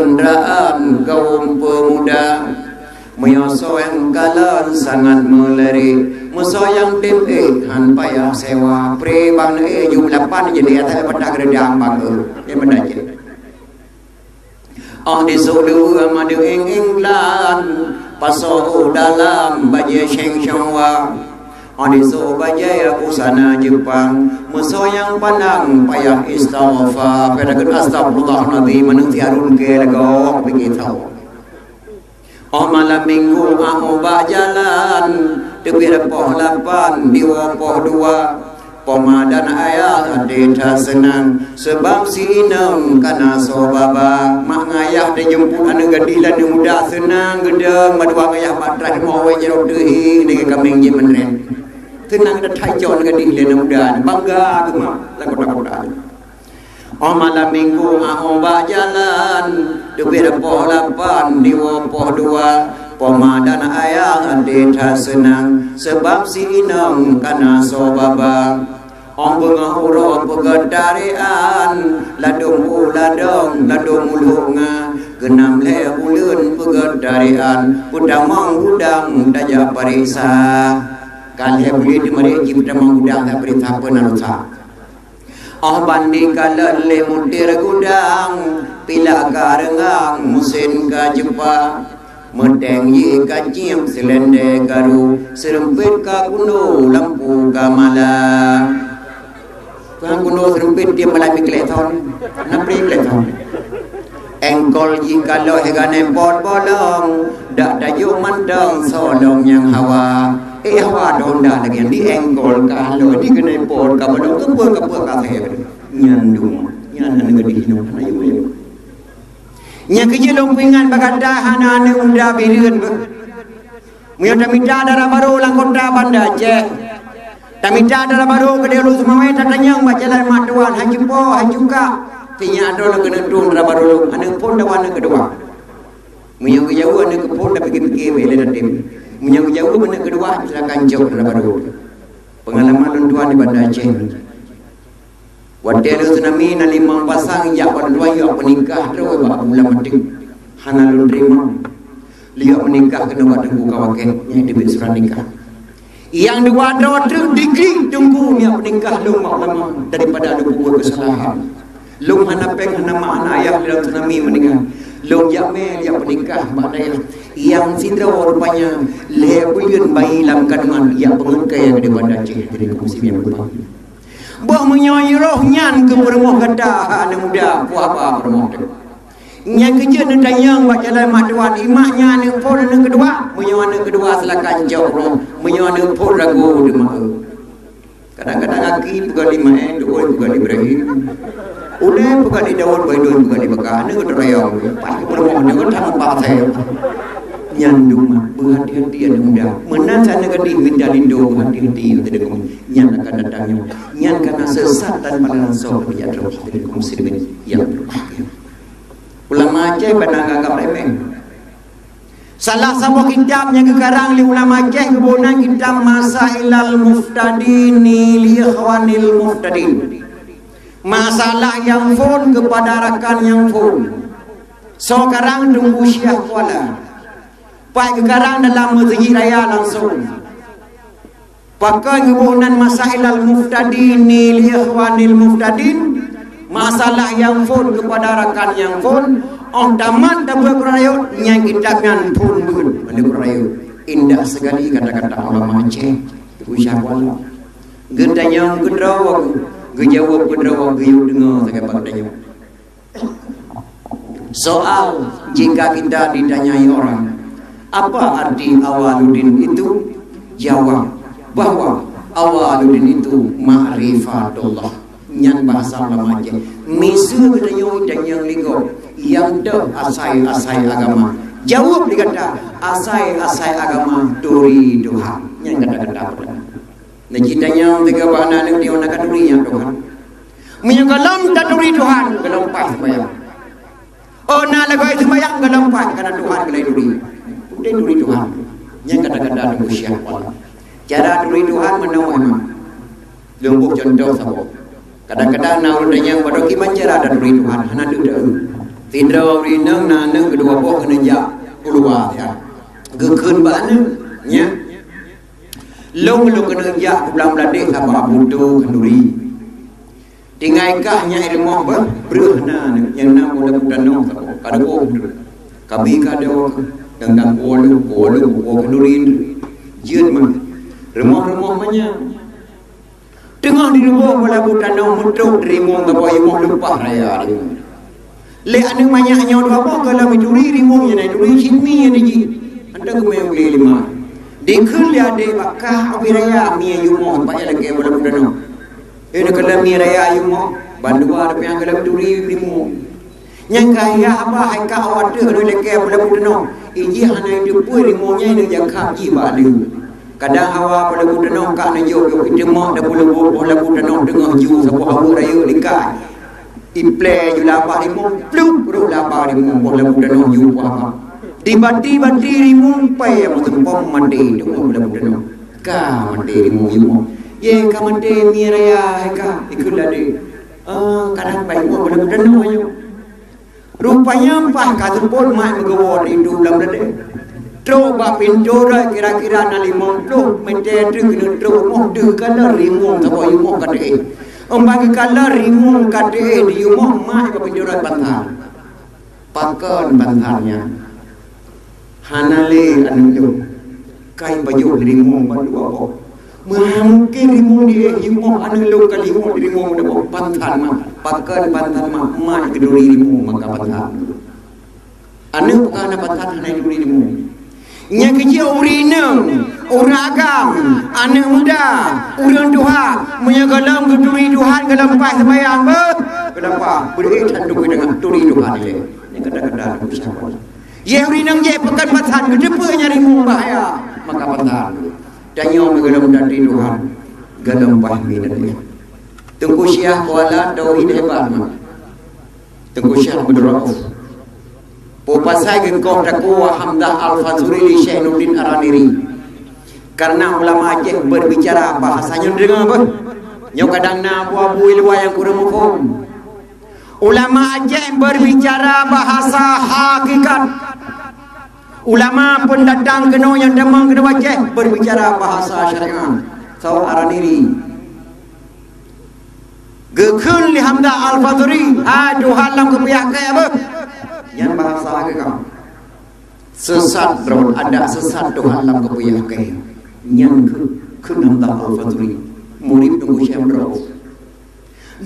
kenderaan kaum pemuda, menyosong kalan sangat meleri, musoyang tim han payah sewa, pre bang jumlah pan jadi atas pada geredang bang yang mendaje. Di sulu madu England, pasoh dalam baje Sheng Shangwa. Di so baje usana Jepang, musoyang panang payah istighfar, katakan astagfirullah nabi menungti arun ke lagu begitu. Malam minggu aku jalan tebir poh 8 diwa poh 2 pemadan ayah deta senang sebab si inang kana sobaba mak ngayah de jemput anu gadilan de muda senang gedeng madua ngayah matras mau jero deui de kameng je menren tenang de thaijon gadilan muda bangga ke mak lagu koda. Malam minggu aku jalan tebir poh 8 diwa poh 2 pemadan ayah deta senang sebab si inang kana sobaba bengahuro pegadarian ladung uladong ladung ulunga genam le ulun pegadarian udang mangudang daja parisa kalhe beli di mari udang mangudang da perintah penalusa bandi kalale mudir gudang pila karengang musin ka jepa medeng ye kacim selende garu serempit ka kuno lampu kamala Kang kuno serempit dia malam miklet tahun napri miklet tahun engkol jika lo hegane pot bolong dak dayu mandang solong yang hawa hawa donda lagi di engkol kalau di kene pot ka bodong ke ka the nyandung nyan ngedi hinu ayu nya kejelong pingan bagada hanane unda bireun muya tamita dara baru lang kontra banda Aceh tamita dara baru gede lu semawai tatanyang bacalan matuan hajumpo hajuka tinya ado nak kena tun dara baru anu pon dawan kedua muya jauh anu ke pon da pergi wele datim muya jauh anu kedua silakan jauh dara baru pengalaman tuan di banda Aceh wadelu tsunami na limang pasang ya pada dua ya menikah terus ba bulan meting hanalun terima lihat menikah kena buat buka wakil yang dibit surat nikah yang dua terus dikri tunggu yang menikah lu lama daripada ada buat kesalahan lu hanapeng nama anak ayah dalam tsunami menikah lu yakme yang menikah maknanya yang sindra rupanya lebuyun bayi dalam kandungan yang pengengkai yang di Banda Aceh dari musim yang berubah bah menyoy roh nyan ke permoh kata anak muda ku apa permoh nyan kerja nak tayang baca dalam matuan imahnya anak pun anak kedua menyoy anak kedua silakan jauh roh menyoy anak pun ragu demah kadang-kadang aki bukan di main dua bukan di Ibrahim udah bukan di Daud baidun bukan di Bekah anak kedua pasti permoh dia kan sama partai nyandung berhati-hati anak muda menan sana kadi minta lindo berhati-hati tidak nyan akan datangnya nyan karena sesat dan langsung dia terus dari muslimin yang berbahagia ulama Aceh pada anggap remeh salah satu kitab yang kekarang li ulama Aceh kebunan kitab Masailal Muftadini li ikhwanil muftadin masalah yang fun kepada rakan yang fun so karang tunggu syiah kuala pai kekarang dalam masjid raya langsung pakai kebunan Masailal Muftadin li ikhwanil muftadin masalah yang fun kepada rakan yang fun tamat dapat kerayut yang kitabnya pun bun pada kerayut indah sekali kata-kata ulama Aceh usyah wala gendanya gedraw gejawab gedraw geyu dengar saya padanya soal jika kita ditanyai orang apa arti Awaluddin itu? Jawab bahwa Awaluddin itu ma'rifatullah. Yang bahasa lama aja. Misu kedanyo dan yang ligo yang dah asai-asai agama. Jawab dikata asai-asai agama duri Tuhan. Yang kata-kata apa? Nah citanya tiga bahan yang dia nak duri yang Tuhan. Menyekalam tak duri Tuhan kelempas bayang. Oh nak lagu itu bayang kelempas karena Tuhan kelai duri. Udah duri Tuhan yang kata-kata duri siapa cara duri Tuhan menawan lembuk contoh sabuk kadang-kadang nak yang pada kiman cara ada duri Tuhan hana duduk Fidra rinang nanang kedua pok kena jak keluar ya. Gekun bana nya. Long kena jak pulang beladik apa butuh kenduri. Tingaikahnya ilmu apa? Berhena yang nama dalam danau kada ko. Kami kada dengan kolu kenduri. Jin mah. Remah-remah banyak. Tengah di rumah wala bukan nak mutuk rimong ke boy mo lupa raya ni. Le anu banyak nyaw apa kalau mencuri rimong yang duri sini yang ni. Anda ke main beli lima. Dekul ya de bakah api raya mi yumo pa ya lagi wala bukan nak. Ini kalau mi raya yumo bandua ada yang kalau mencuri rimong. Yang kaya apa hai ka awat tu lagi wala bukan nak. Iji hana itu pun rimongnya ini jakap jiwa dia. Kadang hawa pada budanong kak na yo kita mak dah puluh bola budanong dengar ju sebuah hawa raya dekat imple ju lapar rimong pluk ru lapar rimong bola budanong ju apa tiba-tiba rimong pai apa tempom mandi dengar bola budanong ka mandi rimong ju ye ka mandi mi raya ka ikulah de kadang pai bola budanong yo rupanya pah ka tempol mai megawo itu dalam dede coba pinjora kira-kira na limong lo mende kena tro mo de kala rimong apa yumo kade ombang kala rimong kade di yumo mai ka pinjora bantan pakon bantannya hanale anu yo kai baju rimong bandu apa mungkin rimong di yumo anu lo kali yumo rimong de bantan mah pakon bantan mah mai keduri rimong maka bantan anu bukan bantan hanai keduri rimong yang kecil urinang, uragam, anak muda, urang Tuhan, menyagalam keturi Tuhan dalam pas sembahyang ber. Kenapa? Berikan dukui dengan turi Tuhan ini. Ini kadang-kadang bersama. Ye urinang ye pekan batan kedepa nyari bahaya. Maka batan. Dan yang menggalam dari Tuhan, galam pahmi dan Tengku Syah kuala tauhid hebat. Tengku Syah Abdul Popasai gengkau dakwah Hamdah Al-Fazuri li Syekh Nurdin Araniri. Karena ulama Aceh berbicara bahasanya dengar apa? Nyok kadang na abu ilwa yang kurang hukum. Ulama Aceh berbicara bahasa hakikat. Ulama pun datang kena yang demang kena Aceh berbicara bahasa syariat. Sau Araniri. Gekun li Hamdah Al-Fazuri. Tuhan lam kepiak ke apa? Yang bahasa agak sesat bro ada sesat Tuhan dalam kepunyaan kaya yang ke Hamdah Al-Fazuri murid tunggu Syekh bro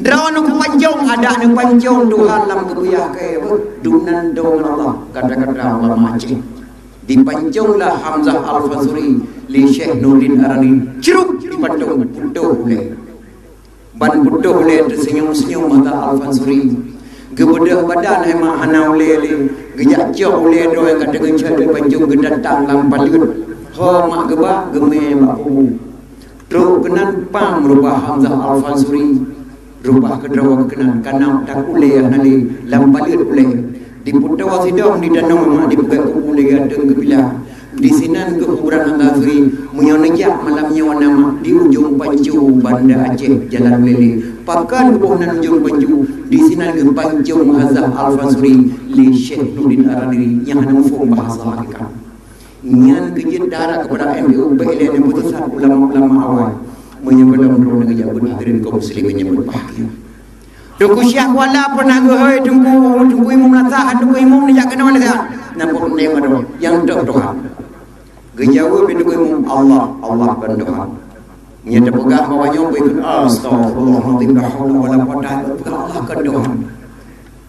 draw nu panjang ada nu panjang Tuhan dalam kepunyaan kaya dunan dong Allah kata-kata ulama Aceh dipanjanglah Hamdah Al-Fazuri li Syekh Nurdin Arani ceruk dipatung putuh boleh ban putuh boleh tersenyum-senyum Hamdah Al-Fazuri gebedah badan emang hanau lele gejak jauh lele doa kata gencet panjung gedatang lampalut ho mak geba geme mapu truk kenan pang rubah Hamdah Al-Fazuri rubah kedrawa kenan kanam tak ule nali lampalut ule di putawa sidong di danau mak di pegang ule gadeng gebila di sinan ke kuburan Hamdah Al-Fazuri menyonejak malamnya wanama di ujung Pancu Banda Aceh Jalan Lele pakan kebunan ujung Pancu di sinan ke Pancu Hamdah Al-Fazuri li Syekh Nurdin Araniri yang mufum bahasa hakikat nyan kejit darah kepada MBU baiklah yang putusan ulama-ulama awal menyebutkan dengan yang hadirin kaum muslimin yang berbahagia. Tunggu Syekh wala pernah gehoi tunggu imam natah tunggu imam ni jak kena wala dah nampak nema doa yang doa gejawa bin imam Allah kan doa nya terpegang bawahnya berikut astagfirullahaladzim la haula wala quwwata illa billah Allah kan doa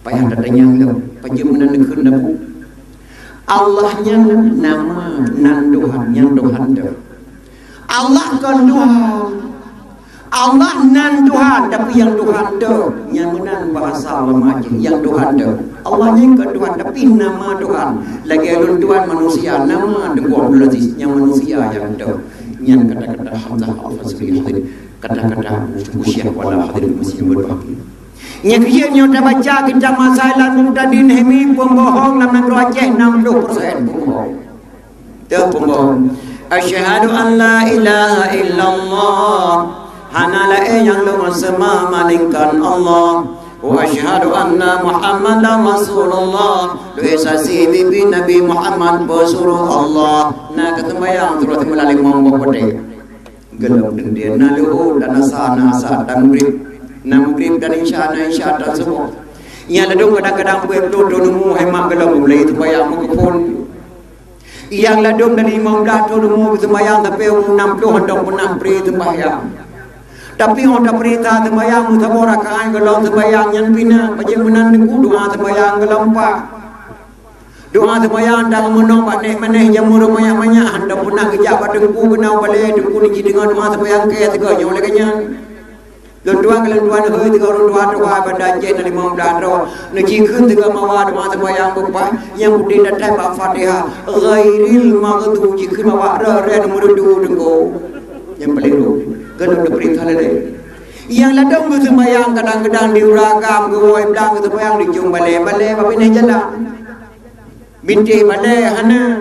payah datanya lu penjemunan negeri nabu Allahnya nama nan Tuhan yang Tuhan dah Allah kan Tuhan Allah nan Tuhan tapi yang Tuhan dah yang menan bahasa ulama yang Tuhan dah Allah yang kan Tuhan tapi nama Tuhan lagi alun Tuhan manusia nama Dewa Abdul Aziz yang manusia yang dah yang kata-kata Hamdah Al-Fazuri kata-kata Syekh wala hadirin muslim berbahagia nya kieu dah baca kita masalah Nurdin Hemi pembohong dalam negeri Aceh 60% pembohong teu pembohong asyhadu an la ilaha illallah hanala yang lu sema malingkan Allah wa asyhadu anna Muhammadan Rasulullah. Doa saksi bibi Nabi Muhammad bersuruh Allah. Nak ketembayang terus melalui monggo gelam dan dia naluhu dan nasa dan murid dan insya dan semua ia ladung kadang-kadang buat dodo nemu hemat gelam mulai terbayang mengepun yang ladung dari imam dato nemu terbayang tapi 60 hendak pernah beri terbayang tapi hendak perintah terbayang mutabora kain gelam terbayang yang bina macam menan doa terbayang gelam pak doa terbayang dalam menong maneh jamur banyak-banyak anda pernah kejap pada ku kenal balik ku ni dengan doa terbayang ke teganya oleh kenyan lenduan he tiga orang doa pada jen dari mau daro neki kun tiga mawa doa terbayang bapa yang mudi datang ba Fatihah ghairil maghdubi kun mawa re nomor 2 dengko yang paling lu kalau perintah lele yang ladang ku terbayang kadang-kadang diuragam goi belang terbayang dijung balik apa ni jalan binti badai hana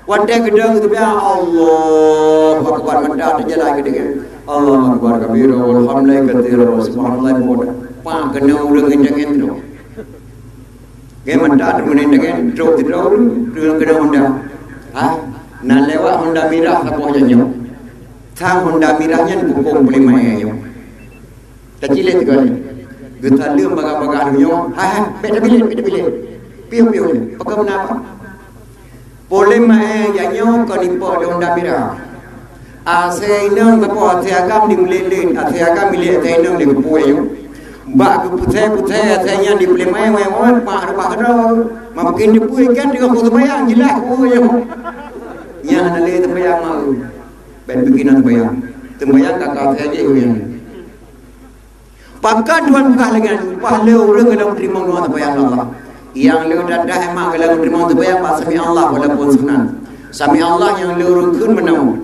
wadai gedang tu biar Allah akbar mendak terjalan gedang Allah akbar kabira walhamdulillah katsira subhanallah boda pa kena urang jangan tu ge mendak tu ni dengan drop gedang Honda nak lewat Honda Mirah apa janyo thang Honda Mirahnya pukul boleh mai yo kecil tu kan getar lem baga-baga yo beda bilik piu-piu pakai menapa boleh mai janyo ko nipo Honda Mirah aseinong ko tiagam di melelin atiagam milik tenong di puyo ba ku putih asenya di boleh mai pa mungkin di puyo kan dengan ku bayang jelas puyo nya nale tembayang mau ben bikinan tembayang kakak saja yang pakai tuan buka dengan pahala orang dalam terima doa tembayang Allah yang lu dadah emang kalau terima tu bayang pak sami Allah walaupun sunan sami Allah yang lu rukun menau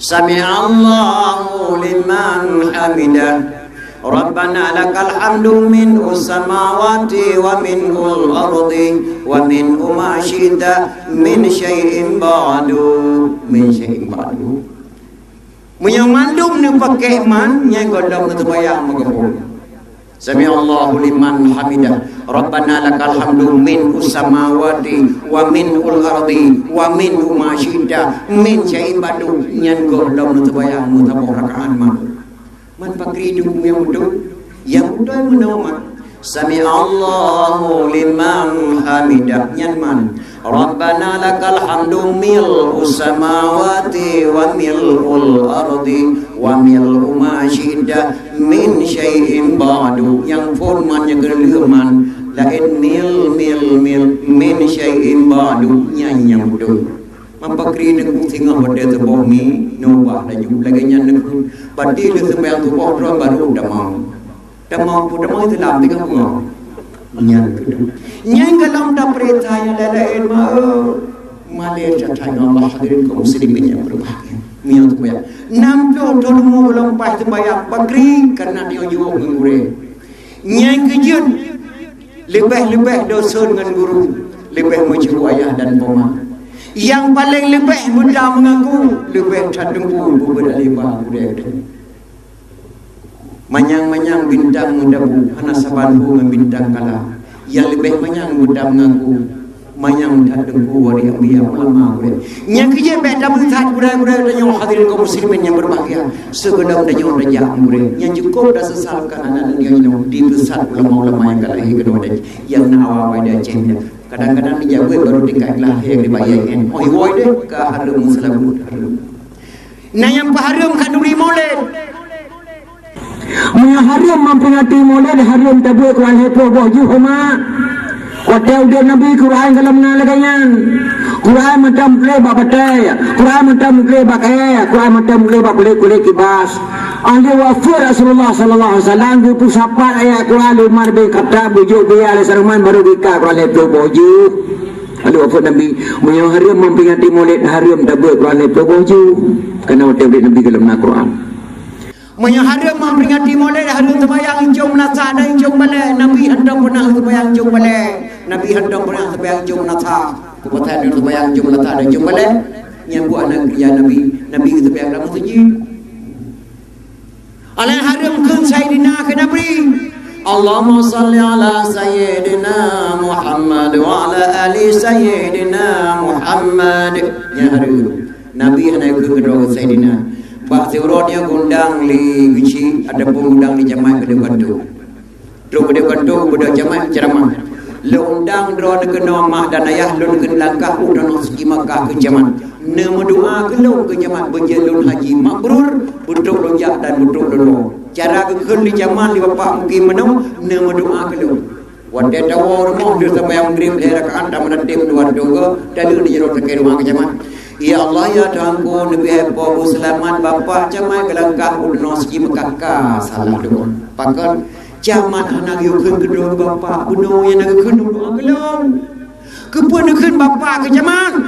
sami Allahu liman hamidah Rabbana lakal hamdu min samawati wa min al-ardi wa min ma syi'ta min syai'in ba'du menyang mandum ni pakai man yang godam tu bayang magapun Sami Allahu liman hamidah Rabbana lakal hamdu min samawati wa min al-ardi wa min ma syi'ta min syai'in ba'du nyan godam tu bayang mutabarrakaan man pakri du yang mudah menama Sami Allahu liman hamidah nyan man Rabbana lakal hamdu mil samawati wa mil'ul ardi wa mil'u ma syi'ta min syai'in ba'du yang forman yang gerleman lain mil min syai'in ba'du yang mudah mampakri dengan tinggal pada tubuh mi nubah dan juga lagi nyan padi le sembayang tubuh ron baru damau itu lam tiga bunga nyan kalam da perintah yang lain Malaysia China Allah hadirin kaum muslimin yang berbahagia mian tu bayang nampu tolong lompat sembayang pakri karena dia juga mengure nyan kejun lebih dosa dengan guru lebih menceru ayah dan mama yang paling lebih mudah mengaku lebih cadengku beberapa budaya manyang bintang mendabu hana sabanku membintang kala yang lebih manyang mudah mengaku manyang cadengku wari ambiya ulama yang kerja beda bertat budaya dan yang hadirin kaum muslimin yang berbahagia segedam dan yang rejak murid yang cukup dah sesalkan anak dia di besar ulama-ulama yang kalahi kedua yang nawa pada cengnya kadang-kadang dia baru dekat lah yang dibayangkan oi deh ke harum selalu nah yang harum kan duri molek harum memperingati molek harum tabu Quran hepo boju homa hotel dia Nabi Quran dalam nalaganyan Quran macam boleh bapatai Quran macam boleh pakai Quran macam boleh boleh kibas ahli wafat Rasulullah sallallahu alaihi wasallam di pusapat ayat Quran limar bin kata bujuk dia alaihi salam baru dika Quran hepo boju ahli wafat Nabi harum memperingati molek harum tabu Quran hepo boju kerana hotel dia Nabi dalam Quran harum memperingati molek harum terbayang jom nasa dan jom balik Nabi hendak pernah terbayang jom balik Nabi hendak pernah terbayang jom nasa kebetulan dia terbayang jom nasa dan jom balik yang buat anak kerja Nabi terbayang dalam masjid alai harum kun Sayyidina ke Nabi Allahumma salli ala sayyidina Muhammad wa ala ali sayyidina Muhammad. Ya hari Nabi anak kedua sayyidina. Pak Sirotnya gundang li gici ada pengundang di jamaah kedua kantu. Dua kedua kantu budak jamaah ceramah. Leundang drone ke nomah dan ayah lun ke langkah udan segi Makkah ke jamaah. Nama doa ke lu ke jamaah berjalun haji mabrur budak lonjak dan budak lolo. Cara ke di jamaah di bapak mungkin menung nama doa ke lu. Wadah tahu rumah dia sampai yang dream dia rakaat dan menatim dua doa dan lu di jeruk ke rumah ke jamaah. Ya Allah ya Tuhanku Nabi Hepo selamat bapak jamaah ke langkah udan segi Makkah salah doa. Pakai Jaman anak yang kedua bapa bunuh yang nak kedua belum. Keponakan bapa ke jaman.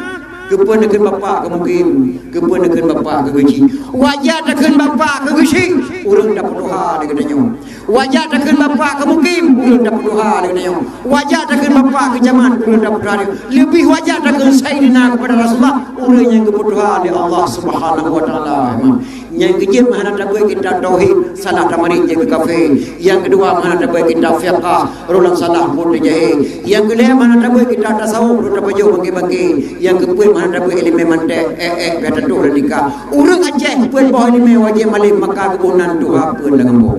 Keponakan bapa ke mungkin. Keponakan bapa ke gaji. Wajah tekan bapa ke gaji. Orang dapat doa dengan dia. Wajah tekan bapa ke mungkin. Orang dapat doa dengan dia. Wajah tekan bapa ke jaman. Orang dapat doa. Lebih wajah tekan Sayyidina kepada Rasulullah. Orang yang berdoa di Allah Subhanahu Wa Taala. Yang kecil mana tak boleh kita tauhid salah tamarin je ke kafe. Yang kedua mana tak boleh kita fiqah rulang salah pun dijahil. Yang kedua mana tak boleh kita tasawuf rulang baju bangki-bangki. Yang keempat mana tak boleh ilmu mantek biar tu nikah. Urang Aceh pun bawa ilmu wajib malim maka kebunan dua pun dengan bu.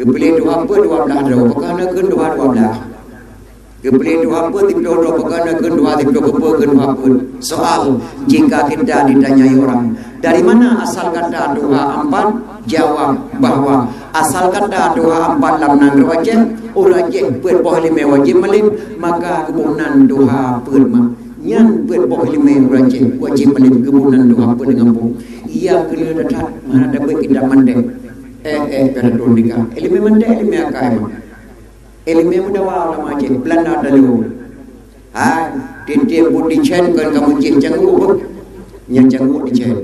Kepilih dua pun 12 dah. Pakana ke 12. Kepilih dua pun tipdo pakana ke 2 tipdo ke 2 pun. Soal jika kita ditanyai orang dari mana asal kata doa empat? Jawab bahawa asal kata doa empat dalam nang wajib orang je buat lima wajib malim maka kebunan doa perma yang buat lima wajib malim kebunan doa per dengan bu. Ia kena datang mana dapat kita mandek pada nikah. Ilmu mandek ilmu akai. Ilmu mudawa ulama je Belanda dulu. Tiap budi chen kan kamu je janggu yang janggu di chen.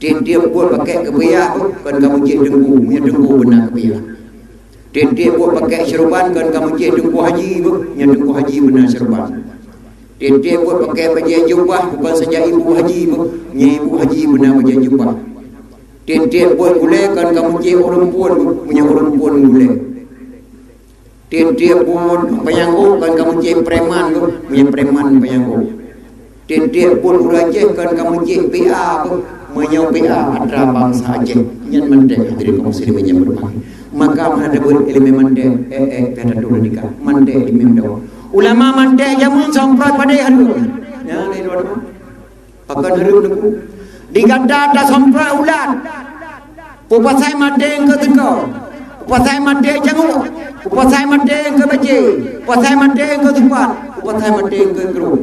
Dia buat pakai kebiak kan kamu je dengku, yang dengku benar kebiak. Dia buat pakai serban kan kamu je dengku haji, yang dengku haji benar serban. Dia buat pakai baju jubah bukan saja ibu haji, yang ibu haji benar baju jubah. Dia buat gulai kan kamu je orang pun, punya orang pun gulai. Dia buat payangku kan kamu je preman, punya preman payangku. Dia buat urajah kan kamu je PA, menyopia antara bangsa Aceh yang mendek hadirin kaum muslimin yang berbahagia. Maka menghadapi ilmu mendek pada dulu nikah mendek ilmu dakwah. Ulama mendek jamun sampai pada hari ya ni dua akan hari menunggu diganda ada sampai ulat pupasai mendek ke tengkau pupasai mendek jangu pupasai mendek ke baji pupasai mendek ke tempat pupasai mendek ke guru.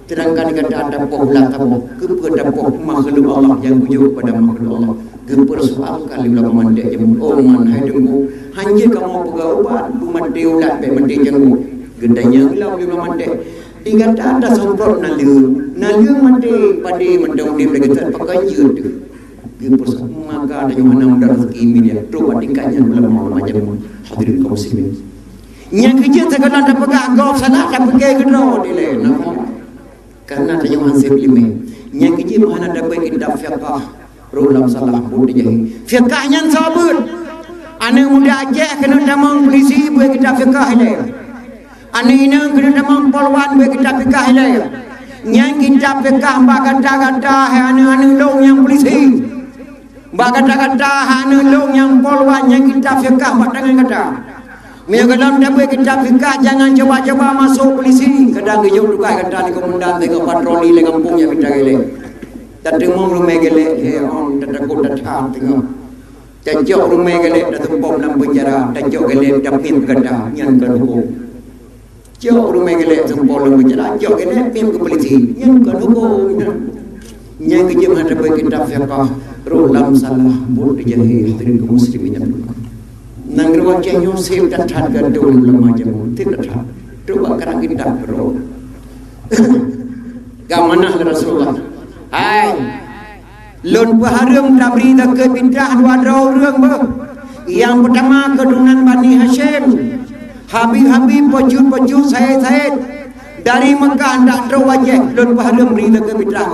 Sedangkan kata ada pohlah tamu kepada poh makhluk Allah yang wujud pada makhluk Allah kepersoalkan ulama mandek yang man hidungku hanya kamu pegawai ubat mandi ulat pe mandi janggu gendanya ulama mandek dikata ada semprot nalu mandi padi mendong di begitu pakai jud kepersoal maka ada yang mana mudah rezeki media tu bandingkannya ulama macam hadirin kaum muslimin yang kerja segala ada pegang golf sana ada pergi ke drone dileh karena tanya hasil lima yang kecil mana dapat kita fiqah rulam salah pun dijahil fiqahnya sabun anak muda aja kena damang polisi buat kita fiqah dia anak ini kena damang polwan buat kita fiqah dia yang kita fiqah mbak kata-kata anak-anak long yang polisi mbak kata-kata anak long yang polwan yang kita fiqah mbak tangan kata Mengalam dapat kita fikah jangan coba-coba masuk polisi. Kadang dia juga kata ni komandan tengok patroli le kampung yang kita gele. Datang rumah gele on takut datang tengok. Tajok rumah gele datang bom dalam penjara. Tajok gele dapim kata yang kedua. Jok rumah gele sempol dalam penjara. Jok gele pim ke polisi yang kedua. Yang kejam dapat kita fikah rulam salah bud dijahil dari kaum muslimin yang nang wajah Yusuf dan harga dulu lama jamu tidak tak coba kerana kita bro gamanah Rasulullah hai lon baharum tak beri tak pindah dua orang yang pertama keturunan Bani Hashim Habib pojul Said dari Mekah tak ada wajah lon baharum beri tak pindah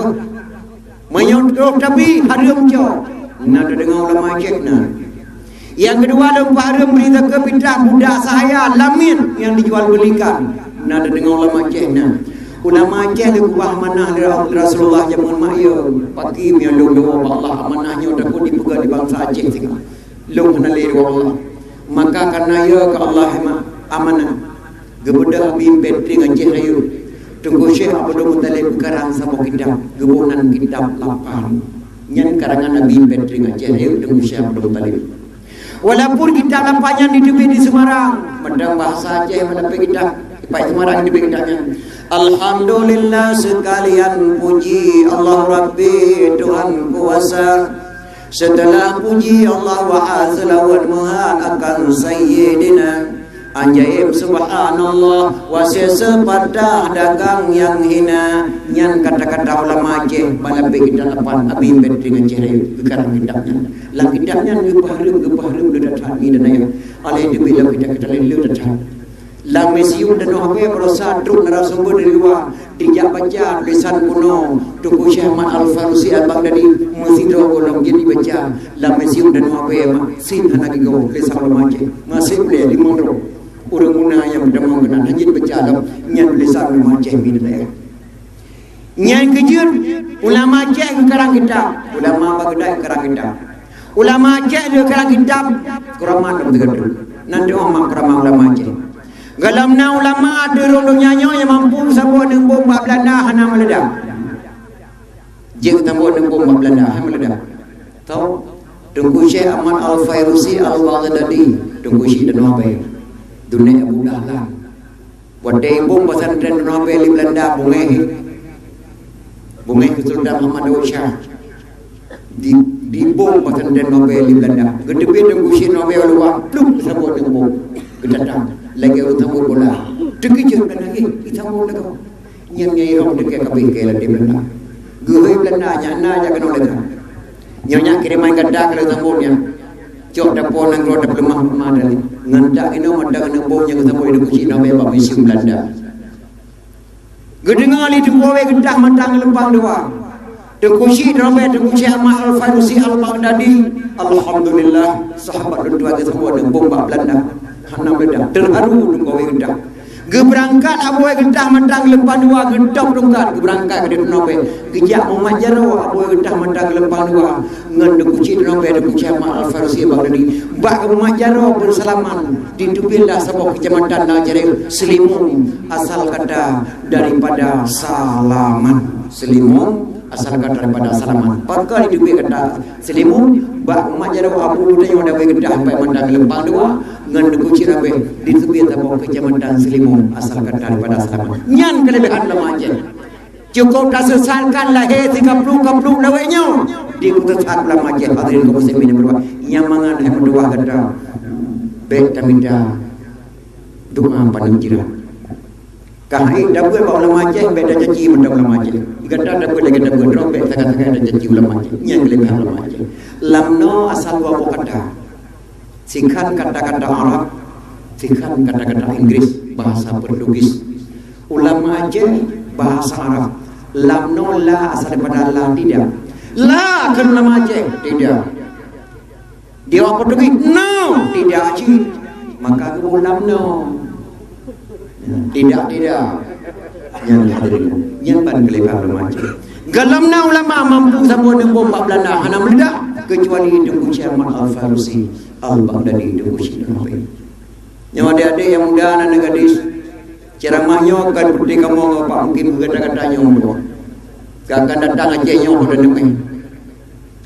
menyontok tapi harum jauh nak dengar ulama cek nak Yang kedua lempah harum berita ke pindah budak saya lamin yang dijual belikan. Nada dengan ulama Aceh nah. Ulama Aceh dia ubah amanah dari Rasulullah zaman mak ya. Pakim yang lu Allah amanahnya takut dipegang di bangsa Aceh sini. Lu kena liru Allah. Maka karena ya ke Allah amanah. Gebudak bim petri Aceh ayu. Tunggu Syekh Abdul Muttalib karang sama kitab, gebunan kitab lapan. Nyan karangan Nabi Petri Aceh ayu tunggu Syekh Abdul Muttalib. Walaupun kita lampanya di Semarang, padang bahasa Aceh mendapat kita Pak Semarang di kitabnya. Alhamdulillah sekalian puji Allah Rabbi Tuhan kuasa. Setelah puji Allah wa azlawat maha akan Sayyidina Anjaib subhanallah wasya sepadah dagang yang hina. Nyan kata-kata ulama Aceh balap kita lapan Abi Petri Aceh kekarang kitabnya. Lah kitabnya gepahrum dah tak ni dan ayat. Alai itu bila kita lelu dah tak. Lah mesiu dan hape berusaha truk narasumber dari luar dijak baca tulisan kuno Tuku Syekh Ahmad Al-Farusi Al-Baghdadi Musidro golong jadi baca. Lah mesiu dan hape sin anak go tulisan ulama Aceh. Masih boleh dimondro. Orang guna yang berdamang kena hanya baca dalam nyan tulisan ulama Aceh ni dah. Nyan kejut ulama Aceh karang kitab, ulama Baghdad karang kitab. Ulama Aceh dia karang kitab keramat betul. Nanti omong keramah ulama Aceh. Galamna ulama ada rondo nyanyo yang mampu sabun dengan bom Belanda hana meledak. Jeng tambah dengan bom Belanda hana meledak. Tahu? Tunggu Syekh Ahmad Al-Farusi Al-Baghdadi, tunggu Syekh dan Nabi. Dunia Abu Dahlan. Wadai bom pesantren Nabi di Belanda bungeh Sultan Muhammad Daud Shah. Di bom pesantren Nabi di Belanda. Gedebit tunggu Syekh Nabi luar pluk sabun dengan bom. Kedatang lagi utama bola terkejut dan lagi kita mau lagu yang nyai orang dekat kabin ke di Belanda gue Belanda nyana aja kena oleh nyonya kiriman gadak kalau tambunnya cok dapur nang roda lemah madali ngandak ino mandak nang bom yang tambun di kuci nabe ba museum Belanda gedengali di kowe gedah mandang lempang dua Tengkusi nabe tengkusi Ahmad Al-Farusi Al-Baghdadi alhamdulillah sahabat dua ke semua dengan bom Belanda hana bedak terharu dengan kowe gedah geberangkat abu gedah mandang lempang dua gedap dongkat geberangkat ke nabe gejak Muhammad Jaro abu gedah mandang lempang dua ngan dekuci nabe dekuci Ahmad Al-Farusi Baghdadi bak Muhammad Jaro bersalaman di Tubillah sebuah kecamatan Najaril Selimun asal kata daripada salaman Selimun asal kata daripada salaman pakal di Tubil kata Selimun bak Muhammad Jaro abu yang ada gedah sampai mandang lempang dua ngan dekuci nabe di Tubil sebuah kecamatan Selimun asal kata daripada salaman nyan kelebihan ulama Aceh cukup dah sesalkan lahir 30 lawainya di kutusan ulama Aceh hadirin kaum muslimin berdua yang mangan yang berdua kata baik taminda doa pandang jiran kahai dapat ulama Aceh beda janji mandang ulama Aceh kata dapat lagi dapat rombek sangat-sangat ada janji ulama Aceh yang kelebihan ulama Aceh lamno asal dua kata singkat kata-kata Arab singkat kata-kata Inggris bahasa Portugis ulama Aceh bahasa Arab lamno la asal daripada la tidak la kan ulama Aceh tidak dia orang Portugis no tidak aci maka aku lamno tidak yang hadirin yang pan kelebihan ulama Aceh galamna ulama mampu sama dengan bom Belanda hana meledak kecuali dengan Syekh Ahmad Al-Farusi Al-Baghdadi dengan Syekh Nabi yang adik-adik yang muda anak gadis ceramahnya kan seperti kamu apa mungkin kata-katanya berdua akan datang Aceh nyoh dan demai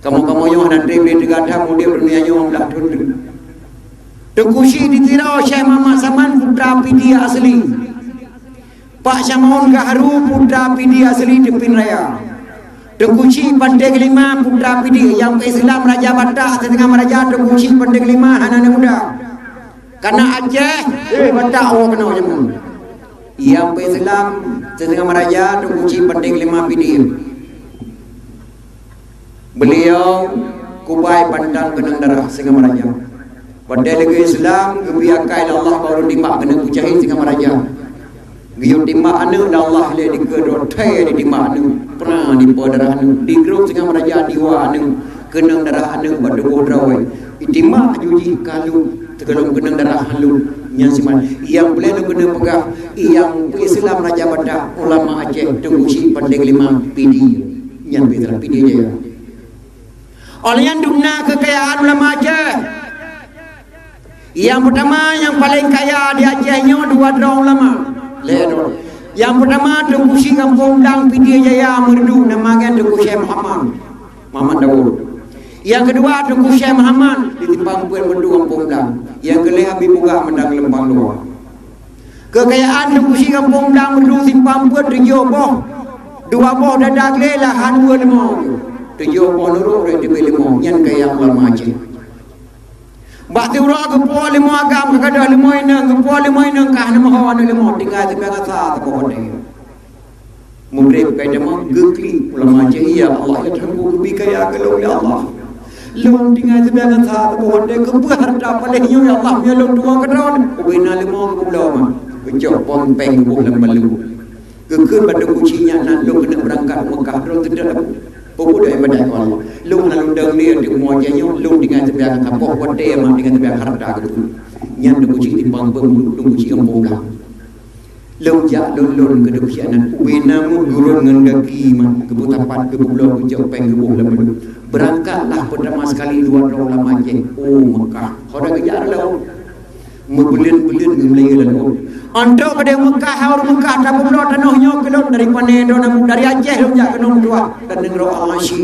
kamu nyoh nanti beli tegada mudia dunia nyoh belah tundu Tengkusi ditirau Syekh Muhammad Saman putra PD asli Pak Syamon Gaharu putra PD asli Depin Raya Tengkusi Pandai Kelima putra PD yang ke Islam Raja Batak setengah Raja Tengkusi Pandai Kelima anak-anak muda karena Aceh Batak orang kena jamun yang ke Islam setengah Raja Tengkusi Pandai Kelima PD beliau kubai pandang kenang darah setengah Raja pada lagi Islam kebiakai Allah baru dimak kena kucahi setengah Raja Giyut dimak anu dan Allah le dikedot thai di dimak anu pernah di darah anu di grup setengah Raja diwa anu kenang darah anu badu drawai Itimak juji kalau tergelung kena darah halu yang siman yang boleh kena pegah yang Islam Raja Badak ulama Aceh tunggu si pandai 5 PD yang betul PD je. Oleh yang dunia kekayaan ulama Aceh. Yang pertama yang paling kaya di Acehnya 2 orang ulama. Yang pertama Tengku Si Kampung Dang PD Jaya Merdu namanya Tengku Syekh Muhammad Daud. Yang kedua Tengku Syekh Muhammad di Timpang Puan Merdu Kampung Dang. Yang kelih Habib Buka Mendang Lembang Luar. Kekayaan Tengku Si Kampung Dang Merdu Timpang Puan 7 boh. 2 boh dadak lahan 25. 7 boh luruk di 5 yang kaya ulama Aceh. Bakti urang kepo 5 agam kada 5 inang kepo 5 inang kah nama hawan 5 tinggal di pegang sat ko de. Mubrib kay demo gekli ulama Aceh ya Allah ya tanggu bi kaya kalau ya Allah. Long tinggal di pegang sat ko de kepo harta paling ya Allah ya long tuang kadron ubina 5 ko lama. Kecok pon peng ko lembalu. Kekeun pada kucinya nak long kena berangkat Mekah ron tidak pokok dah badai Allah. Lung lalu dang dia di muajanya lung dengan tebiak kapok wate mang dengan tebiak harta gitu. Nyan de kuci timbang pem lung kuci kampung dah. Lung ja lun ke deusianan ubena mu gurun ngan daki man kebutapan ke pulau jauh peng ke buh lamun. Berangkatlah pertama sekali 2 orang ulama Aceh. Oh Mekah. Hoda kejar laut. Membelin-belin ngemlei lalu. Anda pada Mekah harus Mekah tak perlu tanahnya kelot dari Panedo dari Aceh lonjak ke nomor 2 dan negara Al-Ashi.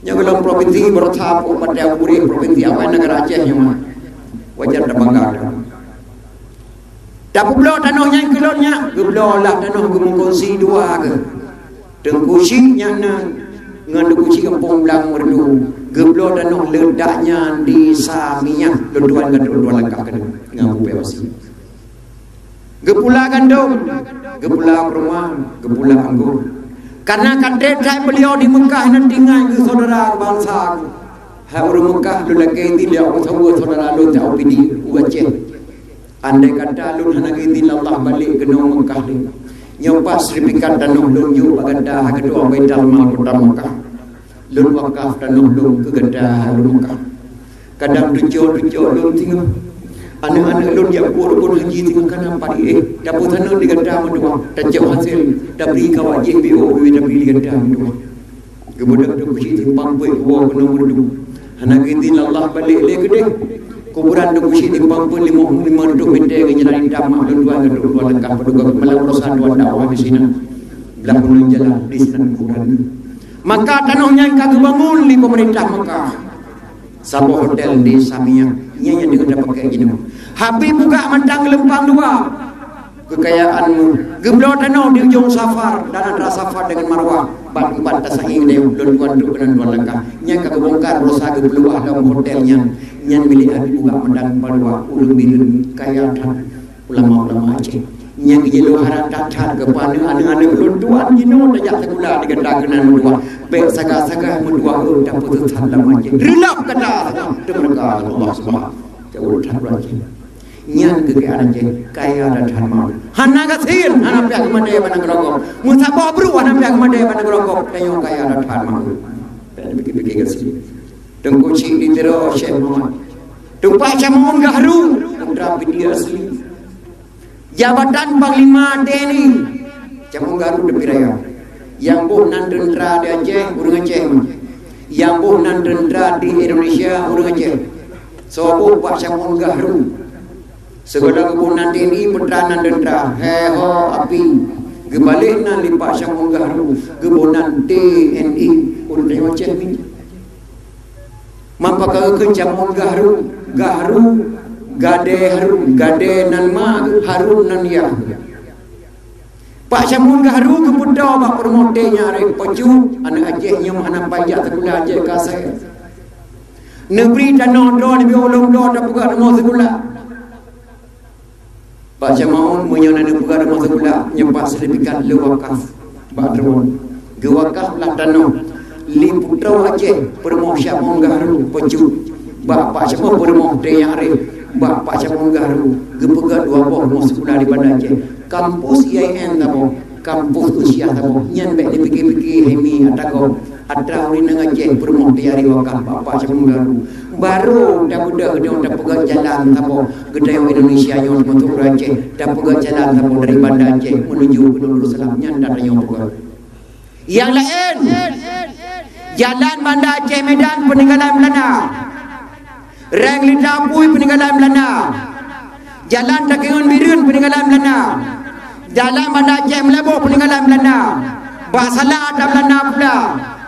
Yang dalam provinsi bertahap pada Puri provinsi apa negara Aceh yang wajar dan bangga. Tak perlu tanahnya kelotnya, geblolah tanah gemukongsi 2 ke. Tengkusi yang ngan kuci kampung Belang Merdu. Geblo tanah ledaknya di Samiah luduan langkah ke ngapu pewasi. Gepula gandum, gepula perumahan, gepula anggur. Karena kadret saya beliau di Mekah nanti dengan saudara bangsa. Hai orang Mekah lu lagi tidak tahu saudara lu tahu pidi Aceh. Andai kata lu hendak izin Allah balik ke Mekah ni. Nyampa sertifikat tanah lu ju baganda kedua Baitul Mal Kota Mekah. Lu wakaf tanah lu ke ganda Mekah. Kadang tujuh lu tinggal anak-anak lun yang pun haji tinggal kanan padi dapur tanah di ganda medua dan jauh hasil dah beri kawan JPO dah beri di ganda medua kemudian tu kusi timpang pui wa kena merdu anak izin Allah balik le gede kuburan tu kusi timpang pui 5 meter ke jalan damah lun 2 langkah paduga malam rosan 2 dakwah di sini belakang jalan di sana kuburan maka tanahnya kagak bangun di pemerintah Mekah Sabo hotel di Samiah yang dia pakai gini. Habib buka mandang Lempang 2. Kekayaanmu. Geblo tanah di ujung safar dan antara safar dengan Marwah. Bat tasahing dia luan tu dengan 2 langkah. Yang kagak bongkar rosa gebluah dalam hotelnya. Yang milik Habib buka mandang Marwah ulun bilun kaya ulama-ulama Aceh. Yang jelo harap tatat kepada anak-anak ulun tuan jino tajak segula digenda kenan medua. Baik sagah-sagah medua dak putus salam Aceh. Relap kata mereka Allah Subhanahu jauh tanpa nyan kekayaan Aceh kaya dan hanma. Hana kasin hana pihak made panang rokok. Musabah bru hana pihak made panang rokok kayo kaya dan hanma. Dan pikir-pikir kasi. Tengku cik di tero Syekh Muhammad. Tumpak camon gahru putra dia asli. Jabatan Panglima TNI Camung Garu Depi Raya yang boh nan tentera di Aceh urang Aceh yang boh nan tentera di Indonesia urang Aceh so boh Pak Camung Garu segala kebunan TNI peranan tentera heho api gebalik nan di Pak Camung Garu kebunan TNI urang Aceh ni mampaka ke Camung Garu gade nan ma harun nan ya Pak Syamun Garu kebuda bak permotenya rek peju anak Aceh yang anak pajak sekolah Aceh kasai negeri tanah do ni biolong do tak buka rumah sekolah Pak Syamun menyana ni buka rumah sekolah nyempat sertifikat le wakaf bak terun ge wakaf lah tanah li putra Aceh permoh Syamun Garu peju bak Pak Syamun permoh dia rek Bapak Camung Garu gepegat 2 boh mau sekolah di Bandar Aceh kampus IAIN tabo kampus usia tamu nyan be dipikir-pikir hemi atago ada uri nang Aceh permoh tiari wakah bapa semunggaru baru dah budak gedung dah pegang jalan tamu gedung Indonesia yang untuk Aceh dah pegang jalan tamu dari Bandar Aceh menuju Gunung Darussalam nyan dah yang pegang yang lain jalan Bandar Aceh Medan peninggalan Belanda reng Lidapui peninggalan Belanda jalan Dakingun Birun peninggalan Belanda jalan Bandar Aceh Melabo peninggalan Belanda Basala dah Belanda pula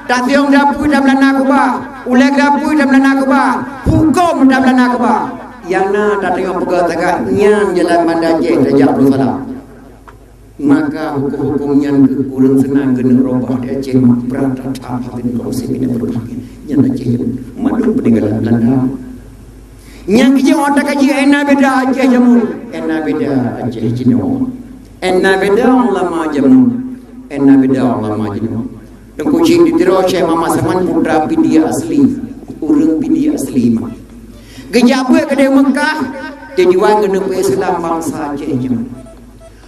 Tationg Dapui dah Belanda kuba Uleg Dapui dah Belanda kuba Hukum dah Belanda kuba yang na dah tengok pegang tagak nyang jalan Bandar Aceh Raja Abdul Salam maka hukum-hukum yang kurang senang kena robah di Aceh berantak hati kau sini berbagi yang Aceh madu peninggalan Belanda yang kerja orang kaji ena beda Aceh jamu ena beda Aceh Cino ena beda ulama jamu ena beda ulama jamu dan kucing ditiro Syekh Muhammad Saman putra pidia asli urang pidia asli mah gejabe kedai Mekah tujuan kena pe Islam bangsa Aceh jamu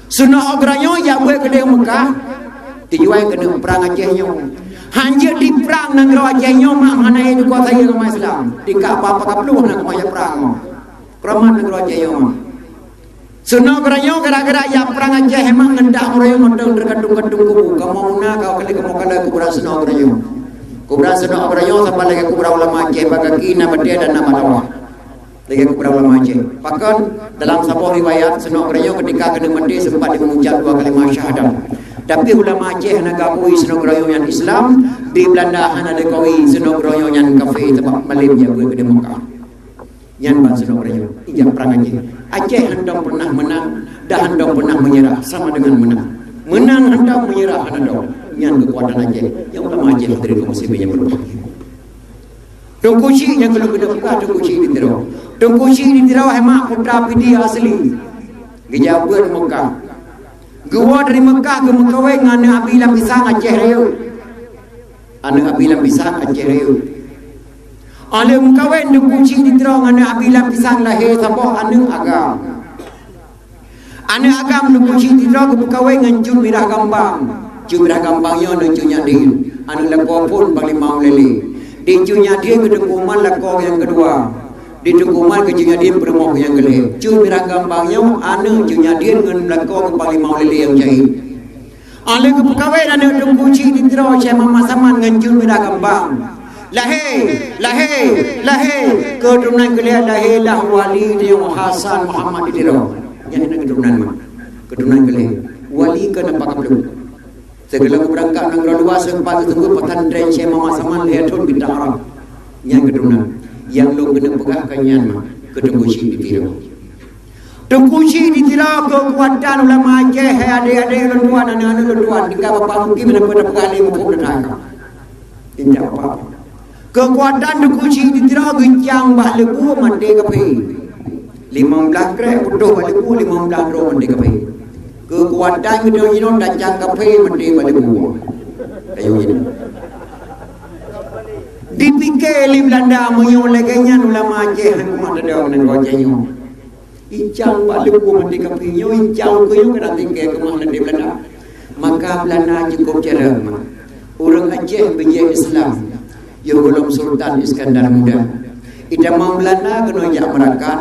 sunah ogranyo jabe kedai Mekah tujuan kena perang Aceh nyo hanya di perang negara Aceh nyo mak mana yang kuat saya sama Islam di apa-apa kapluh nak maya perang kraman negara Aceh nyo sunah ogranyo gara-gara ya perang Aceh emang ngendak royong ngedeng terkadung-kadung kubu kamu muna kau kali kamu kada kubra sunah ogranyo sampai lagi kubra ulama Aceh bagaki nama dia dan nama lawa lagi kubra ulama Aceh bahkan dalam sebuah riwayat sunah ogranyo ketika kena mati sempat dia mengucap 2 kalimat syahadat tapi ulama Aceh nak akui sunah ogranyo yang Islam di Belanda hana dekoi sunah ogranyo yang kafir tempat malim jaga ke Mekah yang bang sunah ogranyo ijab perang Aceh hendak pernah menang dah hendak pernah menyerah sama dengan menang hendak menyerah hendak yang kekuatan Aceh yang ulama Aceh dari musibahnya berbagi Tungkuci yang kalau kita buka Tungkuci ditiro hemat putra pidi asli gejawa di Mekah gua dari Mekah ke Mekawai ngana abilam pisang Aceh reu ale Mekawai Tungkuci ditiro ngana abilam pisang lahir sabah agam Tungkuci ditiro ke Mekawai nganjun mirah gambang yo nunjunya dia lako pun paling mau lele dicunya dia ke dengkuman lako yang kedua di dengkuman ke cunya dia permoh yang kelih mirah gambangnya cunya dia dengan lako ke paling mau lele yang jahit ale ke Mekawai Tungkuci ditiro Syekh Muhammad Saman nganjun mirah gambang lahir keturunan kelih lahirlah wali dia Hasan Muhammad ditiro yang keturunan kelih wali ke nampak belum segala berangkat negara luar sempat tunggu petandai Syekh Muhammad Saman lihatun bintang Arab yang keturunan yang lu kena pegahkan yang mah Tungkuci ditiro kekuatan ulama Aceh adik-adik lenduan anak-anak lenduan tinggal bapak mungkin pada pegali mukum neraka tidak apa-apa kekuatan Tungkuci ditiro gencang bah lebu mandi kapi 15 krek putuh bah lebu 15 ro mandi kapi kekuatan kita ini dancang kafe mandi pada buah ayo ini dipikir di Belanda menyoleknya ulama Aceh rumah ada orang Acehnya incang pada buah mandi kafe nyo incang kuyu kena tinggal ke mana di Belanda maka Belanda cukup cara orang Aceh benci Islam yo belum Sultan Iskandar Muda idamang Belanda kena jak merakan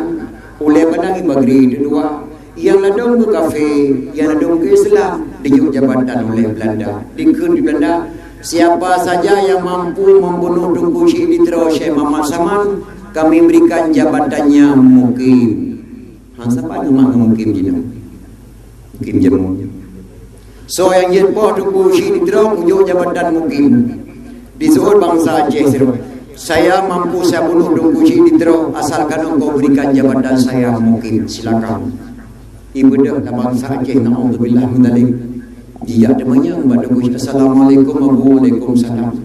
oleh menangi bagri kedua yang ladong ke kafe, yang ladong ke Islam dijuk jabatan oleh Belanda. Di Belanda, siapa saja yang mampu membunuh Tungkuci ditiro Syekh Muhammad Saman, kami berikan jabatannya mukim. Siapa nama mukim jino? Mukim jamu. So yang jenpoh Tungkuci ditiro pujuk jabatan mukim. Di seluruh bangsa Aceh seru. Saya mampu saya bunuh Tungkuci ditiro asalkan engkau berikan jabatan saya mukim. Silakan. Ibu dah bangsa Aceh na'udzubillah min dzalik. Dia demanya kepada Tungkuci assalamualaikum waalaikumsalam.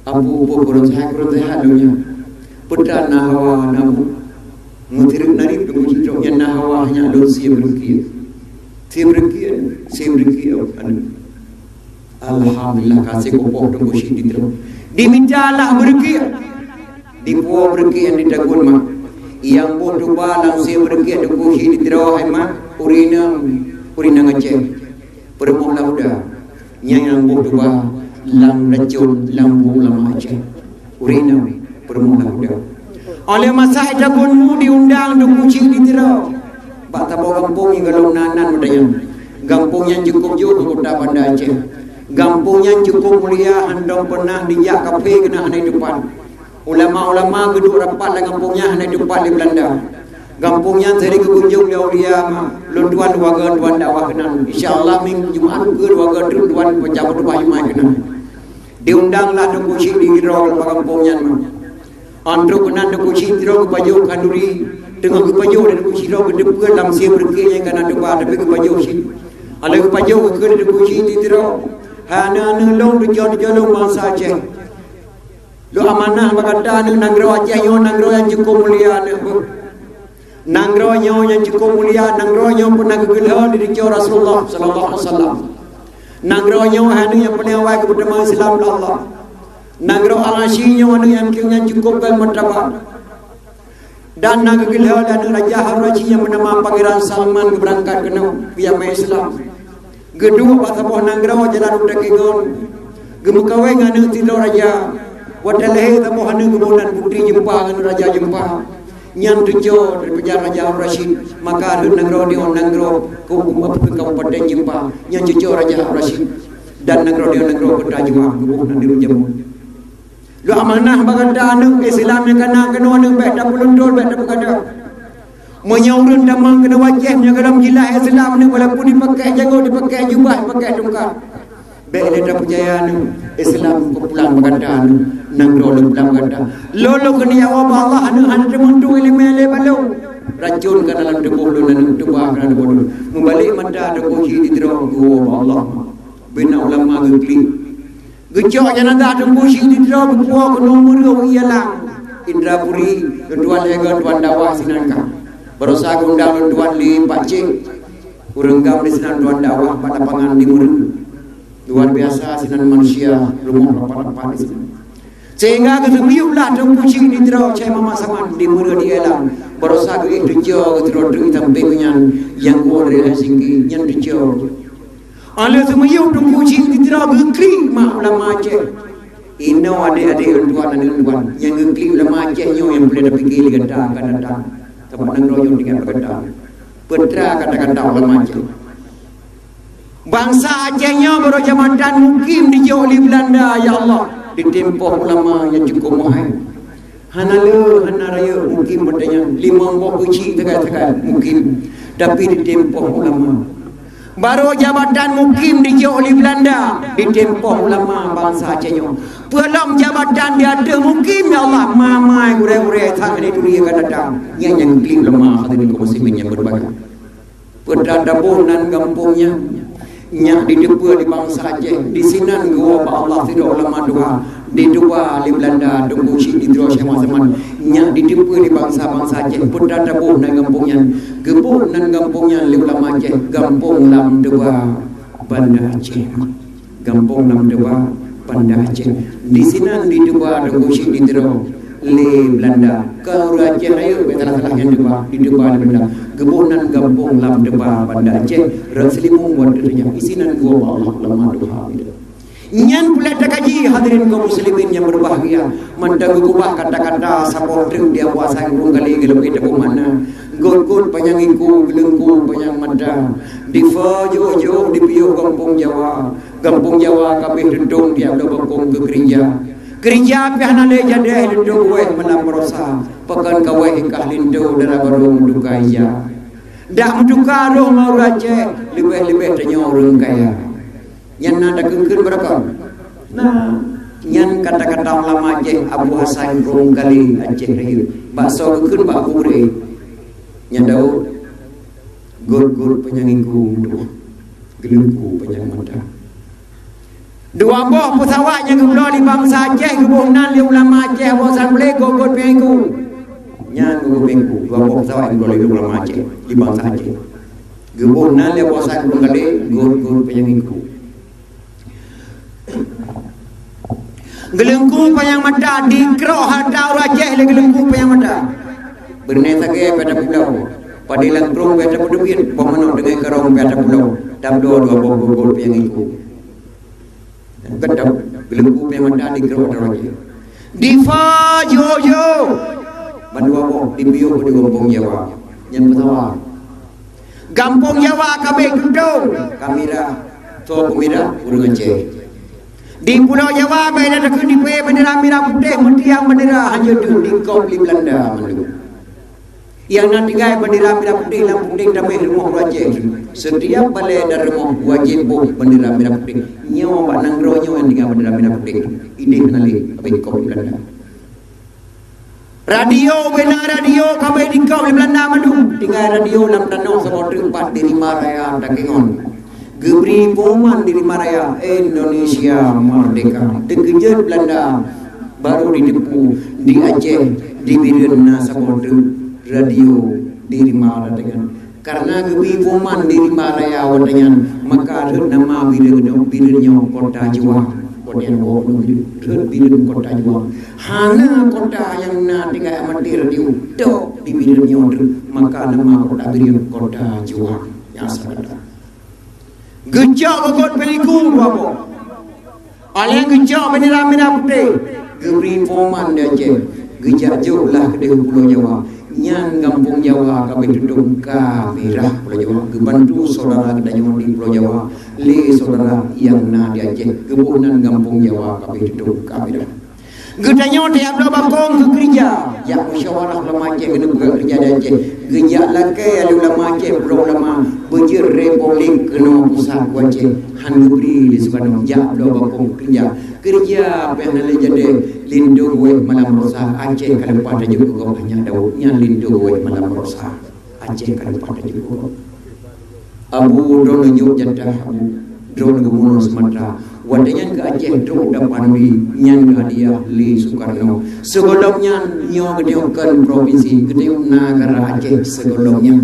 Abu kurang sehat dunia. Putra nahawa nabu. Mutiruk nari Tungkuci yang nahawanya dosi berkir. Sebrikir. Alhamdulillah kasih kopoh Tungkuci ditiro. Dimintalah berkir. Dipuah berkir yang didagun mah. Yang bodoh balang saya berkir Tungkuci ditiro hemat urina Aceh permulah udah yang buka lam racun lampu lama Aceh urina permulah udah oleh masa itu pun diundang di kucing di tira bak tapo kampung yang galong nanan udahnya kampung yang cukup jauh kota Banda Aceh kampung yang cukup mulia handong pernah dijak kafe kena hanai depan ulama-ulama geduk rapat dalam kampungnya hanai depan di Belanda kampungnya dari kekunjung dia lunduan warga tuan dakwah kenan insyaallah minggu Jumaat ke warga tuan pejabat tuan Jumaat kenan diundanglah di kucing di rol kampungnya Andro kenan de kuci tiro ke baju kanduri tengah ke baju dan kuci tiro ke depan dalam sia berkenya kana de ba tapi ke baju si ala ke baju ke de kuci tiro hana nelong de jon masa Aceh lo amanah bagada nangro Aceh yo nangro yang cukup mulia nangro yang cukup mulia nangro yang pernah kegelar di Rasulullah sallallahu alaihi wasallam nangro yang hana yang paling awal kepada Islam Allah nagro alasinya wana yang kira cukup kan martabat dan nagagilha dan raja Habraji yang bernama Pangeran Salman berangkat kena pihak Islam gedua pasapoh nagro jalan udah kegon gemukawe nganu tilo raja wadalehe tapoh anu kemunan putri jempa nganu raja jempa nyan tujo dari pejar raja Rashid maka nagro dia nagro kabupaten jempa nyan tujo raja Rashid dan nagro dia nagro kota jempa gebuh nanti jamu lu amanah baganda anu Islam yang kena anu baik dak pelundul baik dak baganda menyaurun damang kena wajah nya dalam gila Islam ni walaupun dipakai jago dipakai jubah dipakai tungkar baik dia percaya anu Islam pulang baganda anu nangro lu pulang baganda lolo kena jawab Allah anu hande mundu ilmu balu racun ke dalam tubuh lu dan tubuh kana bodoh membalik mata ada kunci di terong Allah bina ulama gegli gejok jangan ada kusi di dalam buah nomor ialah Indrapuri tuan lega tuan dakwah sinangka berusaha undang tuan li Pakcik urenggam di sinan tuan dakwah pada pangan di murung luar biasa sinan manusia rumah rapat-rapat di sini sehingga kesembiulah tu kusi di dalam cai mama saman di murung ialah berusaha itu jauh terus hitam pengunyan yang boleh singgi yang jauh ala semua tu kucing di tira gekli mak ulama Aceh ino adik-adik tuan dan tuan yang gekli ulama Aceh nyo yang boleh fikir kata akan datang tempat nang royong dengan kata putra kata-kata ulama Aceh bangsa Aceh nyo baru zaman dan mukim di jauh di Belanda ya Allah di tempoh ulama yang cukup mahal hanalu hanaraya mukim bertanya 5 buah kucing tegak-tegak mukim tapi di tempoh ulama baru jabatan mukim di jauh di Belanda di tempoh ulama bangsa Aceh belum jabatan dia ada mukim ya Allah mamai gure-gure tak ada dunia akan datang yang kling lemah hadirin kaum muslimin yang berbahagia peradaban kampungnya nyak di depan di bangsa Aceh di sinan gua Allah tidak ulama doa di dua di Belanda tunggu si di terus sama-sama nyak di depan di bangsa-bangsa Aceh peradaban kampungnya gebuk nan kampungnya li ulama Aceh kampung lam dua Banda Aceh kampung lam dua Banda Aceh di sinan di dua tunggu si di terus li Belanda kau Aceh ayo betul-betul yang dua di dua Belanda gebunan kampung lam deba Banda Aceh raslimung wadanya isinan gua Allah lama doa nyan pula takaji hadirin kaum muslimin yang berbahagia mandang gubah kata-kata sapotring dia puasa ngurung kali gelem kita mana gol-gol panyanginku gelengku panyang mata di fajo-jo di piu kampung Jawa kabeh dendung dia ada bangkong ke gereja pihana le jadeh dendung weh melamprosa pekan kaweh ikah lindu dara barung dukaya dak menduka roh mau Aceh lebih-lebih tanya orang kaya yang ada kengkir berapa nah yang kata-kata ulama Aceh Abu Hasan rong kali Aceh rayu bakso kengkir bak kure yang Daud gol-gol penyangingku gelengku penyang mata dua buah pesawat yang kebelah di bangsa Aceh kebunan di ulama Aceh Abu Hasan boleh gol-gol penyangingku yang gubengku dua buah pesawat yang boleh di ulama Aceh di bangsa Aceh kebunan di Abu Hasan rong kali gol-gol penyangingku gelengku payang mata di kerok harta orang Aceh le gelengku payang mata bernai sage pada pulau padilang krong pada pudubin pemenuk dengan kerong pada pulau dam dua bol yang ikut gedap gelenggu memang dah digerok darahnya difa yo bandua bok di biok di Kampung Jawa yang pertama Kampung Jawa kami gedung kamera so kamera urang Aceh di Pulau Jawa benda dekat di bendera merah putih mentiang bendera hanya di kau di Belanda mendu yang nanti gaya bendera merah putih Lampung ding damai rumah Aceh setiap balai dari rumah wajib bendera merah putih nyawa pak nanggro nyawa yang tinggal bendera merah putih ini kenali apa di kau di Belanda radio benar radio kami di kau di Belanda mendu tinggal radio dalam danau sebab terempat di Lima Raya Takengon Gebri Poman di Lima Raya Indonesia merdeka dikejar Belanda baru didepu di Aceh di Birna Sabodu radio di Lima Raya karena Gebri Poman di Lima Raya wadangan maka nama Birna kota Jawa kota kota Jawa hana kota yang na tinggal mati radio do di Birna maka nama kota Birna kota Jawa yang sebentar gejak kot peliku apa alih gejak bendera merah putih Gebri Poman dia Aceh gejak jauhlah ke Pulau Jawa nyang Kampung Jawa kami duduk kamerah Pulau Jawa kebantu saudara kita di Pulau Jawa le saudara yang na di Aceh kebunan Kampung Jawa kami duduk kamerah gedanya tiap bakong ke gereja ya musyawarah ulama Aceh kena buka gereja di Aceh gereja lakai ada ulama Aceh ulama bejir republik kena pusat Aceh han Gebri di Soekarno ya bakong gereja apa yang nak jadi lindung we malam rosa Aceh kalau pada juga hanya daunnya lindung we malam rosa Aceh kalau pada juga Abu drone juk jadah Abu drone gubernur Sumatera wadanya ke Aceh drone dapat nyan hadiah li Soekarno sebelumnya nyo gedeokan provinsi gedeo negara Aceh sebelumnya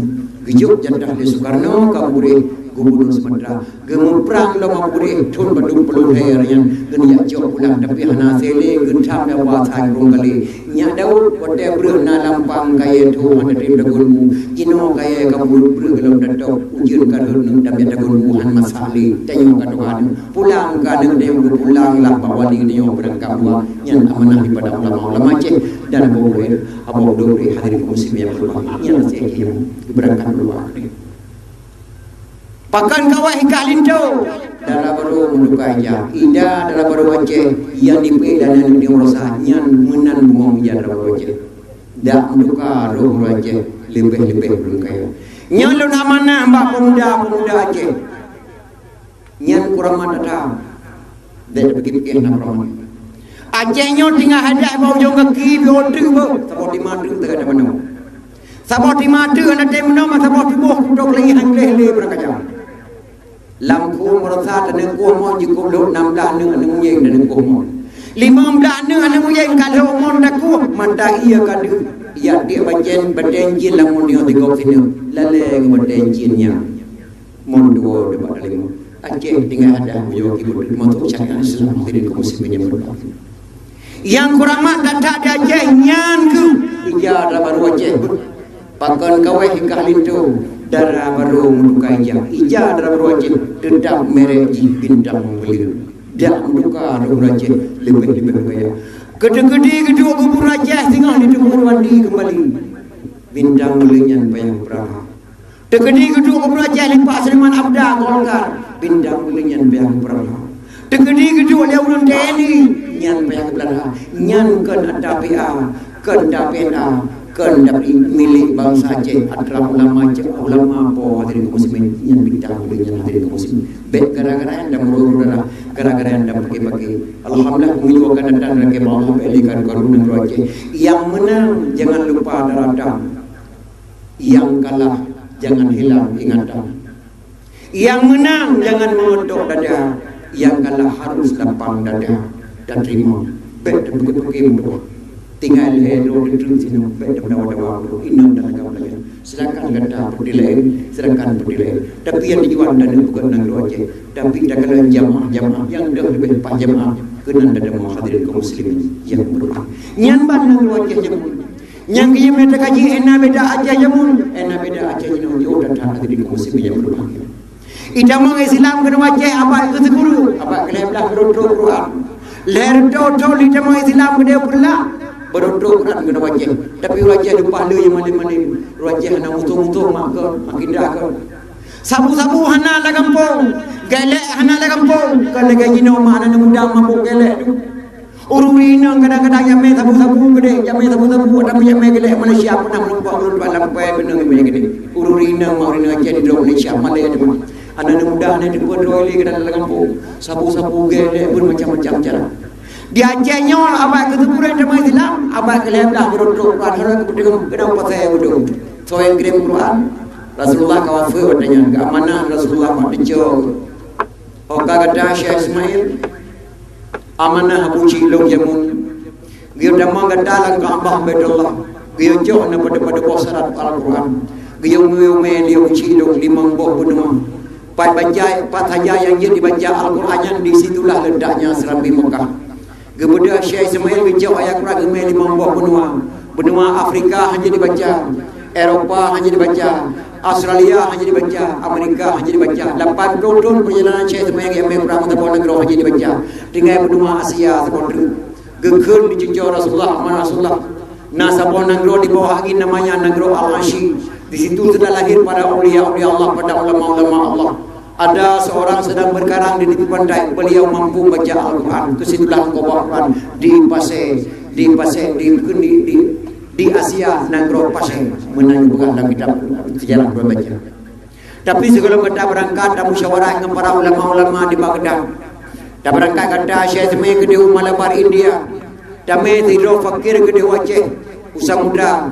gejuk jadah li Soekarno kabure gubernur Sumatera gemprang lama puri tun badung pelun hair yang genia jauh pulang tapi hana sele gentam da watai rong kali nya daud kote breu na lampang kaya tu hana tim dagunmu kino kaya kabul breu gelam datok ujur kadun dam dagunmu han masali tanyo kaduan pulang kadang dem pulang lah bawali nyo berangkat dua yang amanah daripada ulama Aceh dan boleh abang dori hadirin muslim yang berbahagia yang saya berangkat dua pakan kawah hingga lindo dalam baru mendukai ja indah dalam baru Aceh yang dipe dan yang diurusahnya menan bumong ja dalam baru Aceh dak menduka roh Aceh lebih belum kaya nyalo namana mbak pemuda Aceh nyan kurang mata dan pikir nak kurang Aceh nyo tinggal hadap bau jong kaki biodru bo sabot di madu tengah mana sabot di madu ana temno ma sabot di boh dok lagi hangle berkaca lampu merasa dan kumo jikup dok 16 neng anu yeng dan kumo 15 neng anu yeng kalau mon daku manda iya kadu ya dia badenjin lamun dia digok sini lale ke badenjinnya mon dua debat lima Aceh tinggal ada yo ibu motor cakap Islam dari muslimnya berapa yang kurang mak tak ada Aceh nyan ku ija baru Aceh pakan kawai hingga lintu darah baru mendukai ija darah baru Aceh dendam merek bintang beliau dak menduka darah Aceh lebih kaya gede-gede kedua kubur Aceh tinggal di kubur mandi kembali bintang beliau bayang berapa gede kedua kubur Aceh lipat Seliman Abda Golkar bintang beliau bayang berapa gede kedua dia ulun TNI nyan bayang berapa nyan kan PA kan dapat milik bangsa Aceh adalah ulama Aceh ulama po hadirin muslimin yang bintang dengan hadirin muslimin baik gara-gara anda merurah gara-gara anda pakai alhamdulillah mengiwakan dan rakyat Allah belikan karunia Aceh yang menang jangan lupa darah yang kalah jangan hilang ingatan yang menang jangan mengetuk dada yang kalah harus lapang dada dan terima baik dan begitu tinggal hello di sini beda dawa inam dan kawan silakan kata berdilai silakan berdilai tapi yang dijual dan bukan nang Aceh tapi dah kena jamaah yang dah lebih pak jamaah kena ada hadirin kaum muslimin yang berubah nyan ban nang Aceh jamun yang dia mereka kaji ena beda Aceh jamun ena beda Aceh jamun yo dan hadirin kaum muslimin yang berubah Idamang Islam kena wajah abad ke-10, abad ke-11 berduduk Quran. Leher dodol idamang Islam kena pula berduduk Quran kena wajah. Tapi wajah di pahala yang malam-malam, wajah nak mutu-mutu mak ke, mak indah ke. Sabu-sabu hana la kampung, gelek hana la kampung. Kalau gajino mak anak muda mampu gelek tu. Ururina kadang-kadang yame sabu-sabu gede, yame sabu-sabu tapi yame gelek Malaysia pernah melumpuh dalam pai benar banyak gede. Ururina mau rina jadi di Malaysia Malaysia tu. Anak muda ni dibuat roili ke dalam kampung. Sabu-sabu gelek pun macam-macam cara. Dia nyol abang ke-10 dalam Islam, abang ke-11 berduduk Quran kena pasal bodoh. So yang kirim Quran Rasulullah kawafa katanya, ke amanah Rasulullah mak dijauh. Oka kata Syekh Ismail, amanah Abu Cilok Jamun. Dia damang kata lang Kaabah Baitullah. Dia jauh na pada syarat Al-Quran. Dia umumnya dia Cilok 5 buah benua. Pat saja yang dia dibaca Al-Quran yang di situlah ledaknya Serambi Mekah. Kemudian Syekh Ismail bijak ayat Quran gemai 5 buah benua. Benua Afrika hanya dibaca, Eropah hanya dibaca, Australia hanya dibaca, Amerika hanya dibaca. 80 tahun perjalanan Syekh Ismail yang Quran ataupun negara hanya dibaca. Tinggal benua Asia sekolah. Gekun dicucuk Rasulullah, amanah Rasulullah. Nasabon negara di bawah angin namanya negara Al-Ashi. Di situ sudah lahir para awliya-awliya Allah, pada ulama-ulama Allah. Ada seorang sedang berkarang di tepi pantai, beliau mampu baca Al-Quran. Kesitulah bawa Quran di Asia negara Pasai menanya bukan dalam kitab sejarah berbaca. Tapi sebelum kita berangkat dan musyawarah dengan para ulama-ulama di Baghdad, dan berangkat kata Syekh Ismail ke di Malabar India, damai tidur fakir ke di Aceh, usaha muda,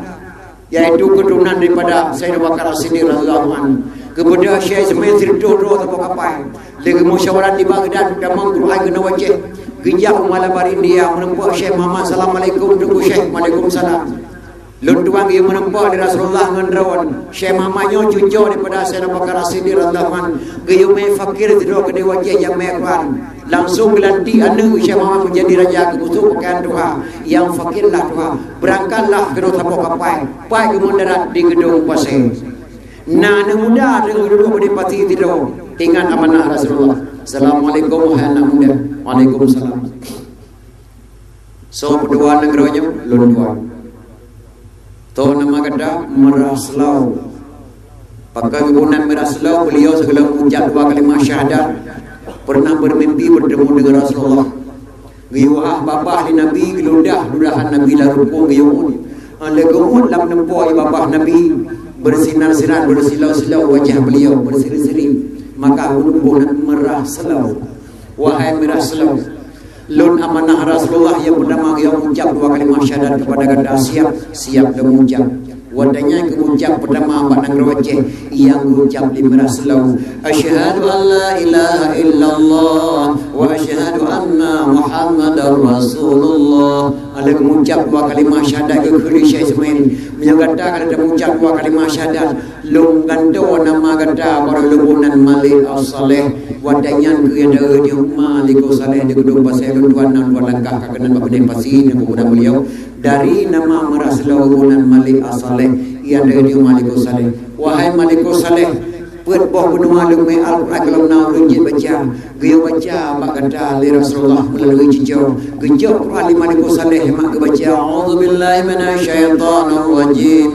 yaitu keturunan daripada Sayyidina Bakar As-Siddiq radhiyallahu anhu. Kemudian Syekh Ismail tidur atau kapal lagi musyawarah di Baghdad dan Quran kena wajah. Gejak Malabar India menempuh Syekh Muhammad, Assalamualaikum, tunggu Syekh, Waalaikumsalam. Luntuang ia menempuh di Rasulullah ngendrawan. Syekh Muhammadnya cucu daripada Sayyidina Bakar As-Siddiq radhiyallahu anhu. Geyume fakir tidur ke di wajah yang Quran. Langsung gelanti anu Syekh Muhammad menjadi raja kebutuh pekan doa. Yang fakirlah doa. Berangkatlah ke tapuk kapal. Pai ke mendarat di gedung Pasai. Nah, anak muda dengan duduk di pati tidur. Tinggal amanah Rasulullah. Assalamualaikum wahai anak muda. Waalaikumsalam. So kedua negaranya luntuan. Tahu nama kata Merah Selau. Pakai kebunan Merah Selau, beliau segala mengucap 2 kalimah syahadat. Pernah bermimpi bertemu dengan Rasulullah. Giyuah bapa ahli Nabi, ludahan Nabi larupung giyuun. Legumun lam nempuh bapa Nabi. Bersinar-sinar, bersilau-silau wajah beliau, berseri-seri. Maka hubungan Merah Selau. Wahai Merah Selau, lun amanah Rasulullah yang bernama yang mengucap 2 kalimah syahadat kepada kata siap dan mengucap. Wadanya mengucap pertama abad negara Aceh yang mengucap di Merah Selau. Asyhadu an la ilaha illallah wa asyhadu anna Muhammadar Rasulullah. Ada mengucap 2 kalimah syahadat ke Syekh Ismail. Menyatakan ada mengucap 2 kalimah syahadat. Lung ganto nama kata para lubunan Malik As-Saleh. Wadanya ke yang ada di Malik As-Saleh di gedung Pasai Luntuan dan 2 langkah kanan Bapak Pasir yang kemudian beliau dari nama Merah Selau lubunan Malik As-Saleh yang ada di Malik As-Saleh. Wahai Malik As-Saleh, berboh benua lumai Al-Quran kalau nak runjit baca. Gaya baca mak kata li Rasulullah melalui cicau. Gejok Quran di Malik As-Saleh mak ke baca. A'udzubillahi minasyaitonirrajim.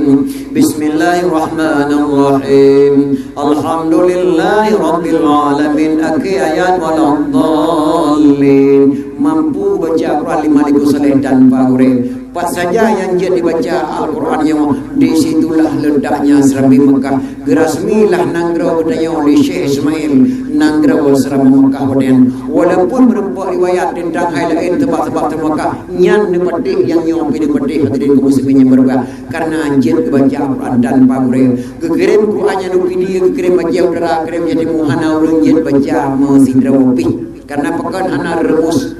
Bismillahirrahmanirrahim. Alhamdulillahi rabbil alamin. Akhir ayat waladdallin. Mampu baca Quran di Malik As-Saleh tanpa huruf. Pas saja yang dia dibaca Al-Quran yang di situlah ledaknya Serambi Mekah. Gerasmilah nanggara budaya oleh Syekh Ismail nanggara Serambi Mekah budaya. Walaupun menempuh riwayat tentang hal lain tempat-tempat Mekah, nyan nepatih yang nyong pilih patih hadirin kaum muslimin yang berubah karena anjir kebaca Al-Quran tanpa huruf. Kekirim Qurannya nupidi, kekirim baca udara, kekirim jadi muhana ulunjit baca mesidra wopi. Karena pekan hana remus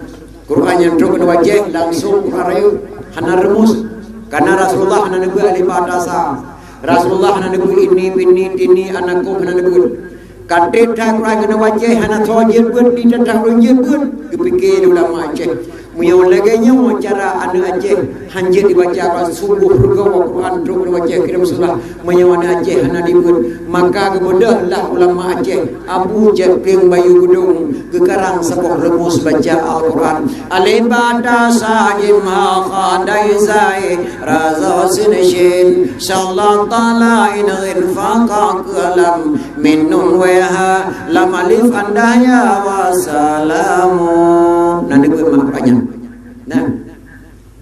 Quran yang teruk wajah langsung Quran rayu hana remus. Karena Rasulullah hana nebu ahli padasa. Rasulullah hana nebu ini bini tini anakku hana nebu. Kata Quran kena wajah hana sojir pun tidak runjir pun. Kepikir ulama Aceh. Muyau laganya cara anak Aceh hanjir dibacakan subuh ruga Quran terus dibaca kirim surah muyau anak Aceh hana dibut maka kebodahlah ulama Aceh Abu Jepling Bayu Gudung gekarang sepuh remus baca Al-Quran alibada sahim khadai zai raza sinishin shallallahu ta'ala in faqa kalam minun weha lam alif andaya wassalamu nanti gue makanya nah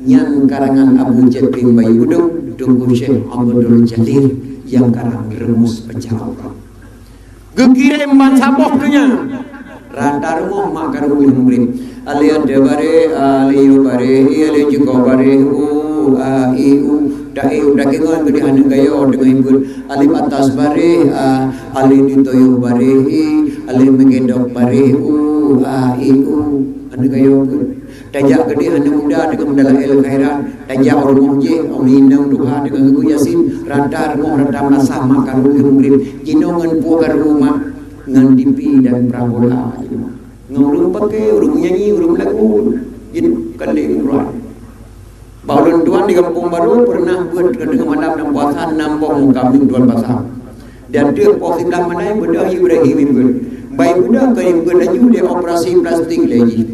yang karangan Abu Jepling Bayu Gudung tunggu Syekh Abdul Jalil yang karang remus baca Al-Quran gekirim bansaboh dunia rata rumah makan umrim aliyah debare aliyu bare aliyu juga bare da'i udah kengon gede hana gayo dengan ibu alif atas bare alif ditoyo bare alif mengendok bare hana gayo tajak gede hana muda dengan mendalam el khairat tajak orang je orang indang duha dengan ibu yasin rata rumah rata nasah makan umrim jinongan pugar rumah ngan dimpi dan prabola ngurung pakai urung nyanyi urung lagu jin kali Quran baru tuan di kampung baru pernah buat dengan malam dan puasa nampung kambing tuan pasar dan dia positif mana benda Ibrahim itu baik benda kaya benda juga dia operasi plastik lagi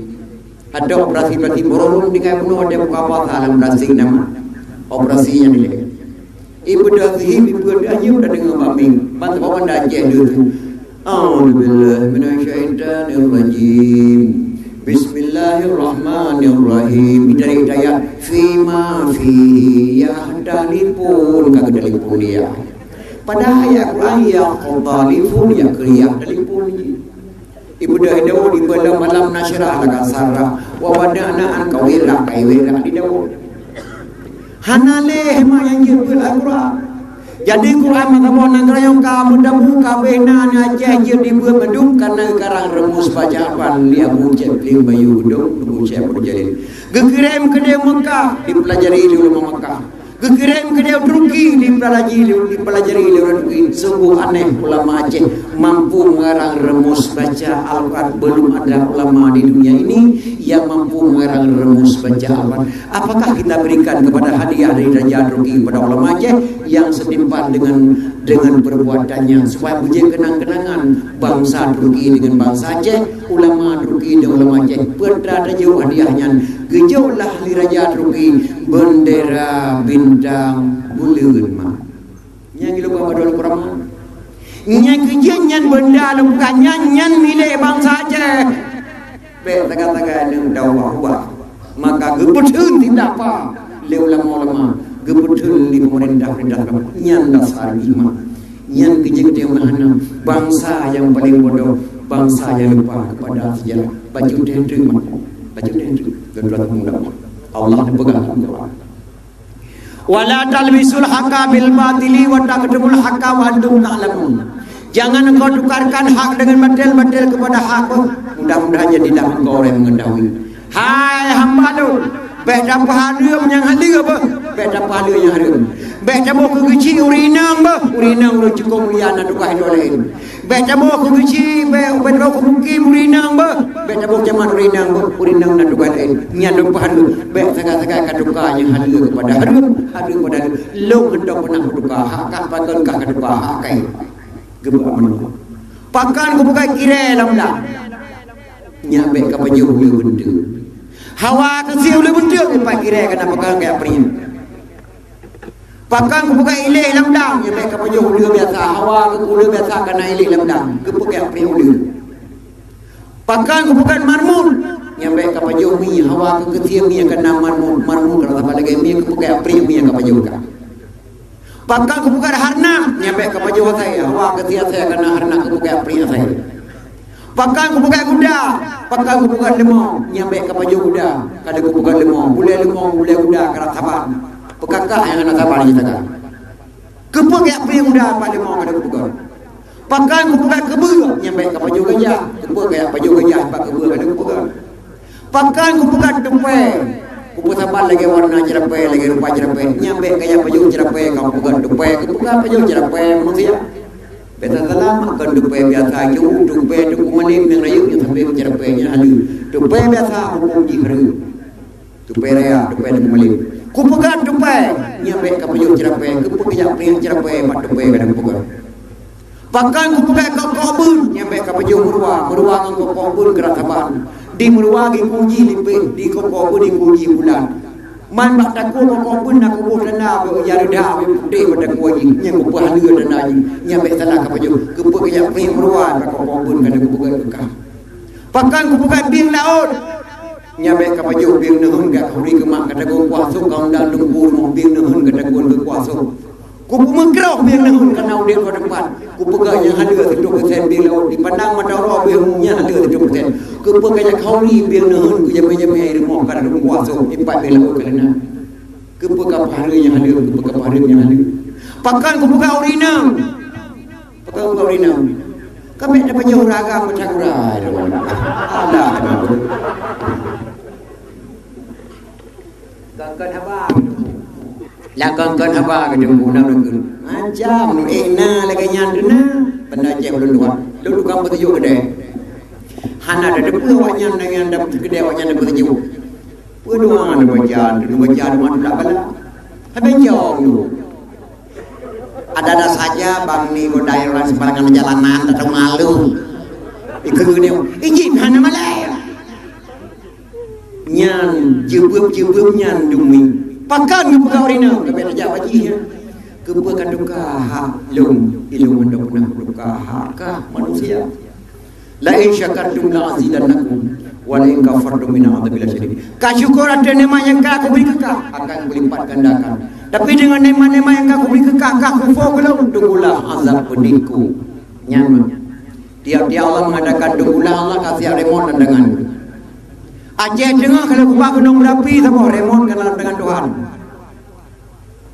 ada operasi plastik borong dengan penuh ada apa dalam plastik nama operasinya ni ibu dah ibu dah udah dengan maming bantu bawa dah je dulu A'udzubillahi minasyaitonirrajim. Bismillahirrahmanirrahim. Dari daya fima fi yahdalipun kagak dalipun dia. Pada ayat Quran ya qadalifun ya kriya dalipun. Ibu dah Daud di malam nasyirah laga sarah wa wadana an kawira kaiwira di Daud. Hanale ma yang jebul Al-Quran. Jadi Quran mengatakan ngerayong kamu damu kabena Aceh jadi bermedung karena karang remus bacaan dia Jepling Bayu Gudung tunggu saya berjalin. Gekirim ke dia Mekah dipelajari di ulama Mekah. Gekirim ke dia Turki dipelajari di Turki. Sungguh aneh ulama Aceh mampu mengarang remus baca Al-Quran. Belum ada ulama di dunia ini yang mampu mengarang remus baca Al-Quran. Apakah kita berikan kepada hadiah dari Raja Turki kepada ulama Aceh yang setimpan dengan perbuatannya supaya menjadi kenang-kenangan bangsa Turki dengan bangsa Aceh, ulama Turki dan ulama Aceh. Berada jauh hadiahnya. Gejauhlah li Raja Turki bendera bintang bulan mah. Yang lupa pada Al-Quran. Yang kejadian benda lupa nyanyian milik bangsa Aceh. Baik tagak-tagak yang dakwah maka gebetul tidak apa le ulama-ulama gebetul di pemerintah yang dasar iman yang kejadian mana bangsa yang paling bodoh bangsa yang lupa kepada sejarah baju terima baju terima Allah pegang wala talbisul haqa bil batili wa taqdimul haqa wa antum ta'lamun. Jangan engkau tukarkan hak dengan batil-batil kepada hak. Mudah-mudahan tidak engkau orang mengetahui. Hai hamba tu, beda pahala yang hadir apa? Beda pahala yang hadir. Beda mau kecil urinang bah, urinang lu cukup mulia nak tukar itu lain. Beda mau kecil, beda mau mungkin urinang bah, beda mau zaman urinang bah, urinang nak tukar lain. Nyanduk pahala, beda segala-segala kat tukar yang hadir kepada hadir pada lu hendak pernah tukar hak kat pakai kat tukar hak kai. Gebak mana? Pakan ku bukan kira lamla. Nyampe ke baju bulu benda. Hawa kecil bulu benda ku pak kira kena pakan kayak prin. Pakan ku bukan ilih lamdang. Nyampe ke baju bulu biasa. Hawa ke bulu biasa kena ilih lamdang. Ku pakai prin bulu. Pakan ku bukan marmun. Nyampe ke baju mi. Hawa ke kecil mi yang kena marmun. Marmun kalau tak lagi mi ku pakai prin mi yang ke baju ka. Pakan ku bukan harna, nyampe ke baju saya. Wah ketika saya kena harna ku bukan pria saya. Pakan ku bukan kuda, pakan ku bukan lemong, nyampe ke baju kuda. Kada ku bukan lemong, boleh kuda kerap sabar. Pekakak yang nak sabar kita kan. Kepuk ya pria kuda pak lemong kada ku bukan. Pakan ku bukan kebu, nyampe ke baju gajah. Kepuk ya baju gajah pak kebu kada ku bukan. Pakan ku bukan tumpeng. Kupu sabar lagi warna cerapai, lagi rupa cerapai. Nyampe kaya baju cerapai, kamu bukan dupai. Bukan baju cerapai manusia. Beta lama kan dupai biasa. Dupai manim yang rayu yang sampai cerapainya halu. Dupai biasa hukum jihru. tupai raya tupai nak kembali ku pegang tupai nyampe ka payung cerapai ku pegang pring cerapai mat tupai kadang pegang pakan ku pegang ka kobun nyampe ka payung merua ngko kobun gerak taban di merua gi kunji lipe di ko kobun di kunji bulan man bak taku ko kobun nak ku dana be ya dah be de pada ku ji nyang ku pahalu dana ji nyampe salah ka payung ku pegang pring merua ka kobun kadang ku pegang ka pakan ku pegang bing laut nyampe ka payung bing nehun ga kuri ke mak kata ku kuasa kau dan dengku mo bing nehun kata ku ke kuasa ku mengrok bing nehun kana dia ko depan ku pegang yang ada 100% bing laut di pandang mata ro bing nya ada 100% ku pegang yang kau ni bing nehun ku jame air mo kana ku kuasa ipat bing laut kana ku pegang hari yang ada ku pegang hari yang ada pakan ku pegang urina pegang urina kami dapat jauh raga macam urai ada kan abang la kan abang ke dengku nak dengku macam na lagi nyan dena benda je lu kan bertuju gede hana ada depu wanya dengan dapat gede wanya dapat bertuju pedua ada baca mana bala habis jauh lu ada saja bang ni godai orang sembarangan jalanan tak malu ikut ni ijin hana malai nyan jebub nyan dumi pakan ke pegawai ke benda jawab ji ke bukan duka ha ilmu mendapuna duka ha ka manusia la in syakartum la azidannakum wa la in kafartum min adzabil syadid ka syukur ada nikmat yang ka beri ke ka akan berlipat gandakan tapi dengan nikmat-nikmat yang ka beri ke ka kufur belum tunggulah azab pedihku nyan tiap-tiap Allah mengadakan tunggulah Allah kasih remon dengan Aceh dengar kalau kubah gunung berapi sama remon kenal dengan Tuhan.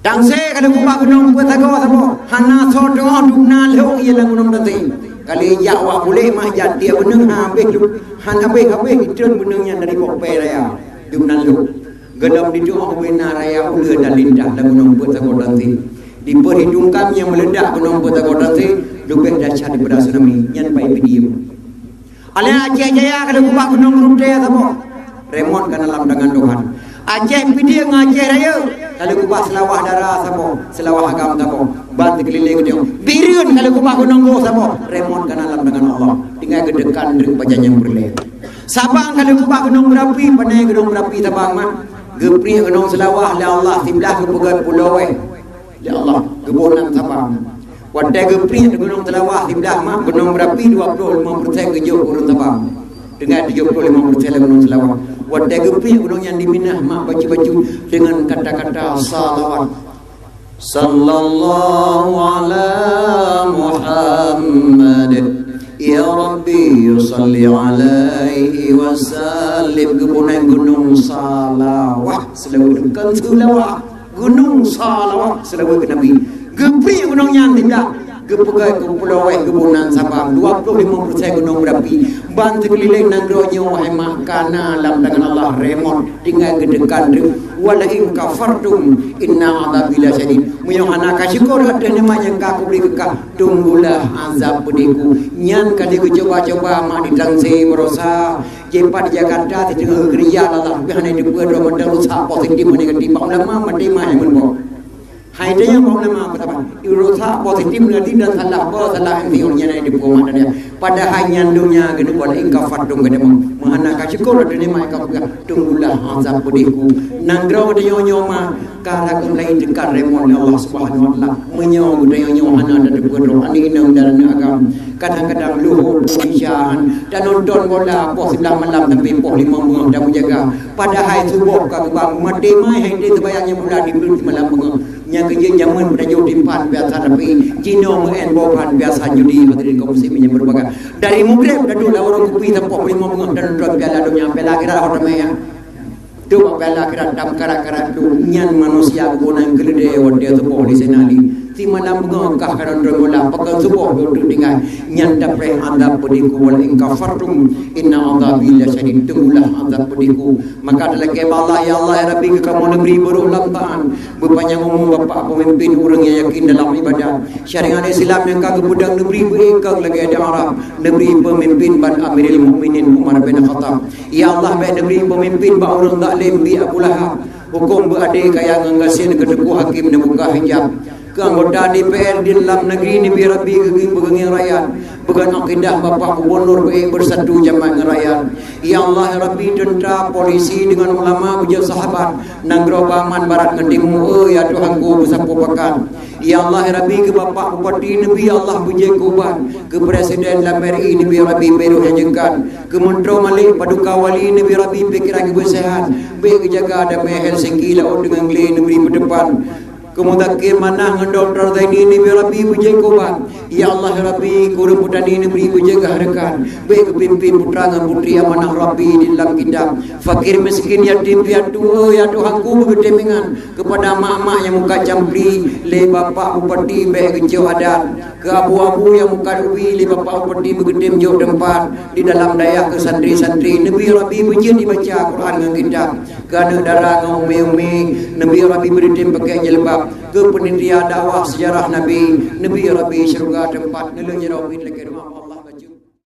Dangse kalau kubah gunung bertago sama hana so dengar duna leu ialah gunung nanti. Kali Jawa boleh mah jadi gunung habis lu han habis itun gunungnya dari Pope raya duna leu. Gedam di doa wena raya ulu dan lindah dan gunung bertago nanti. Di perhidungkan yang meledak gunung bertago nanti lebih dahsyat daripada tsunami yang baik diam. Ale Aceh Jaya kalau kubah gunung Rute sama remon kan dalam dengan Tuhan. Aceh pidi ngaceh raya kalau kubah selawah darah sama selawah agam sama bantu keliling dia birun kalau kubah gunung go sama remon kan dalam dengan Allah tinggal gedekan dari bajan yang berlian Sabang kalau kubah gunung berapi panai gunung berapi Sabang mah gepri gunung selawah la Allah sebelah ke pulau ya Allah kebonan Sabang wadai gepri gunung selawah sebelah mah gunung berapi 25% kejauh gunung Sabang dengan 75% gunung selawah wadai gepi gunung yang diminah mak baju-baju dengan kata-kata salawat sallallahu ala Muhammad ya Rabbi salli alaihi wasallim gunung salawat selalu dekat selawat gunung salawat selalu ke Nabi gepi gunung yang tidak gepegai ke pulau kebunan Sabang 25% gunung berapi bantu keliling nangro wahai makana dalam tangan Allah remon tinggal gedekan wala in kafartum inna adzabil syadid muyong anak syukur ada nikmat yang ka beri kekah tunggulah azab pedihku nyan kali ku coba-coba mak di Tangsi merosa jepat Jakarta tengah kerja Allah bihan di buat modal usaha positif negatif ulama mati mah yang menbo hai dia yang mau nama apa tahu irosa positif negatif dan salah yang dia di buku mana dia pada hanya dunia gede wala in kafartum gede mana ka syukur ada nikmat ka tunggulah azab pedihku nangrau dia nyoma kala lain dekat remon Allah Subhanahu wa taala menyong dia nyoma ana ada buku ani nang dalam agam kadang-kadang luhur isyan dan nonton bola pos sebelah malam tapi pos 5 bunga dah menjaga pada hari subuh ka bang mati mai hai dia terbayangnya bulan di malam bunga yang kerja zaman pada timpan biasa tapi Cina men bopan biasa judi hadirin kaum muslimin yang berbahagia dari Maghrib dah dulu orang kopi tempat 5 bunga dan nonton piala dunia piala akhirat orang ya tu piala akhirat dam karak-karak tu nyan manusia guna gelede wadi tu boleh senali ti mana mengangkah kana drengula pakai subuh duduk dengan nyanda pre anda pediku wal in kafartum inna adzabi lasyadid tunggulah azab pediku. Maka dalam kema Allah, ya Allah ya Rabbi, kamu negeri berulang tahun berpanjang umur bapa pemimpin orang yang yakin dalam ibadat syariat Islam yang kagak budang negeri berikang lagi ada Arab negeri pemimpin ban Amirul Mukminin Umar bin Khattab. Ya Allah, baik negeri pemimpin ba orang zalim bi Abu Lahab hukum berade kaya nganggasin kedeku hakim dan buka hijab ke anggota DPR di dalam negeri ni biar Rabbi begeng rakyat bukan akidah Bapak Gubernur bersatu jamaah rakyat. Ya Allah ya Rabbi, tentera polisi dengan ulama bujang sahabat nanggro baman barat ngetimu ya Tuhanku besapu pakan. Ya Allah ya Rabbi, ke Bapak Bupati Nabi Allah bujang kuban ke Presiden LMRI Nabi Rabbi beru hajengkan ke Menteri Malik Paduka Wali Nabi Rabbi pikiran kebersihan baik jaga damai Helsinki laut dengan geli negeri berdepan. Kemudian mana doktor tadi ni Rabbi bujang kuban. Ya Allah ya Rabbi, kurang putani ni beri bujaga harakan baik pimpin putra dan putri amanah Rabbi di dalam kitab fakir miskin yatim piatu ya Tuhanku berdemengan kepada mak-mak yang muka campri le bapak bupati baik kecil adat ke abu-abu yang muka dubi le bapak bupati bergedem jauh tempat di dalam dayak ke santri-santri Nabi Rabbi bujang dibaca Quran dengan kitab ke anak darah dengan umi-umi Nabi Rabbi berdem pakai jilbab ke penelitian dakwah sejarah Nabi Rabbi syurga tempat nilai jerawat lagi rumah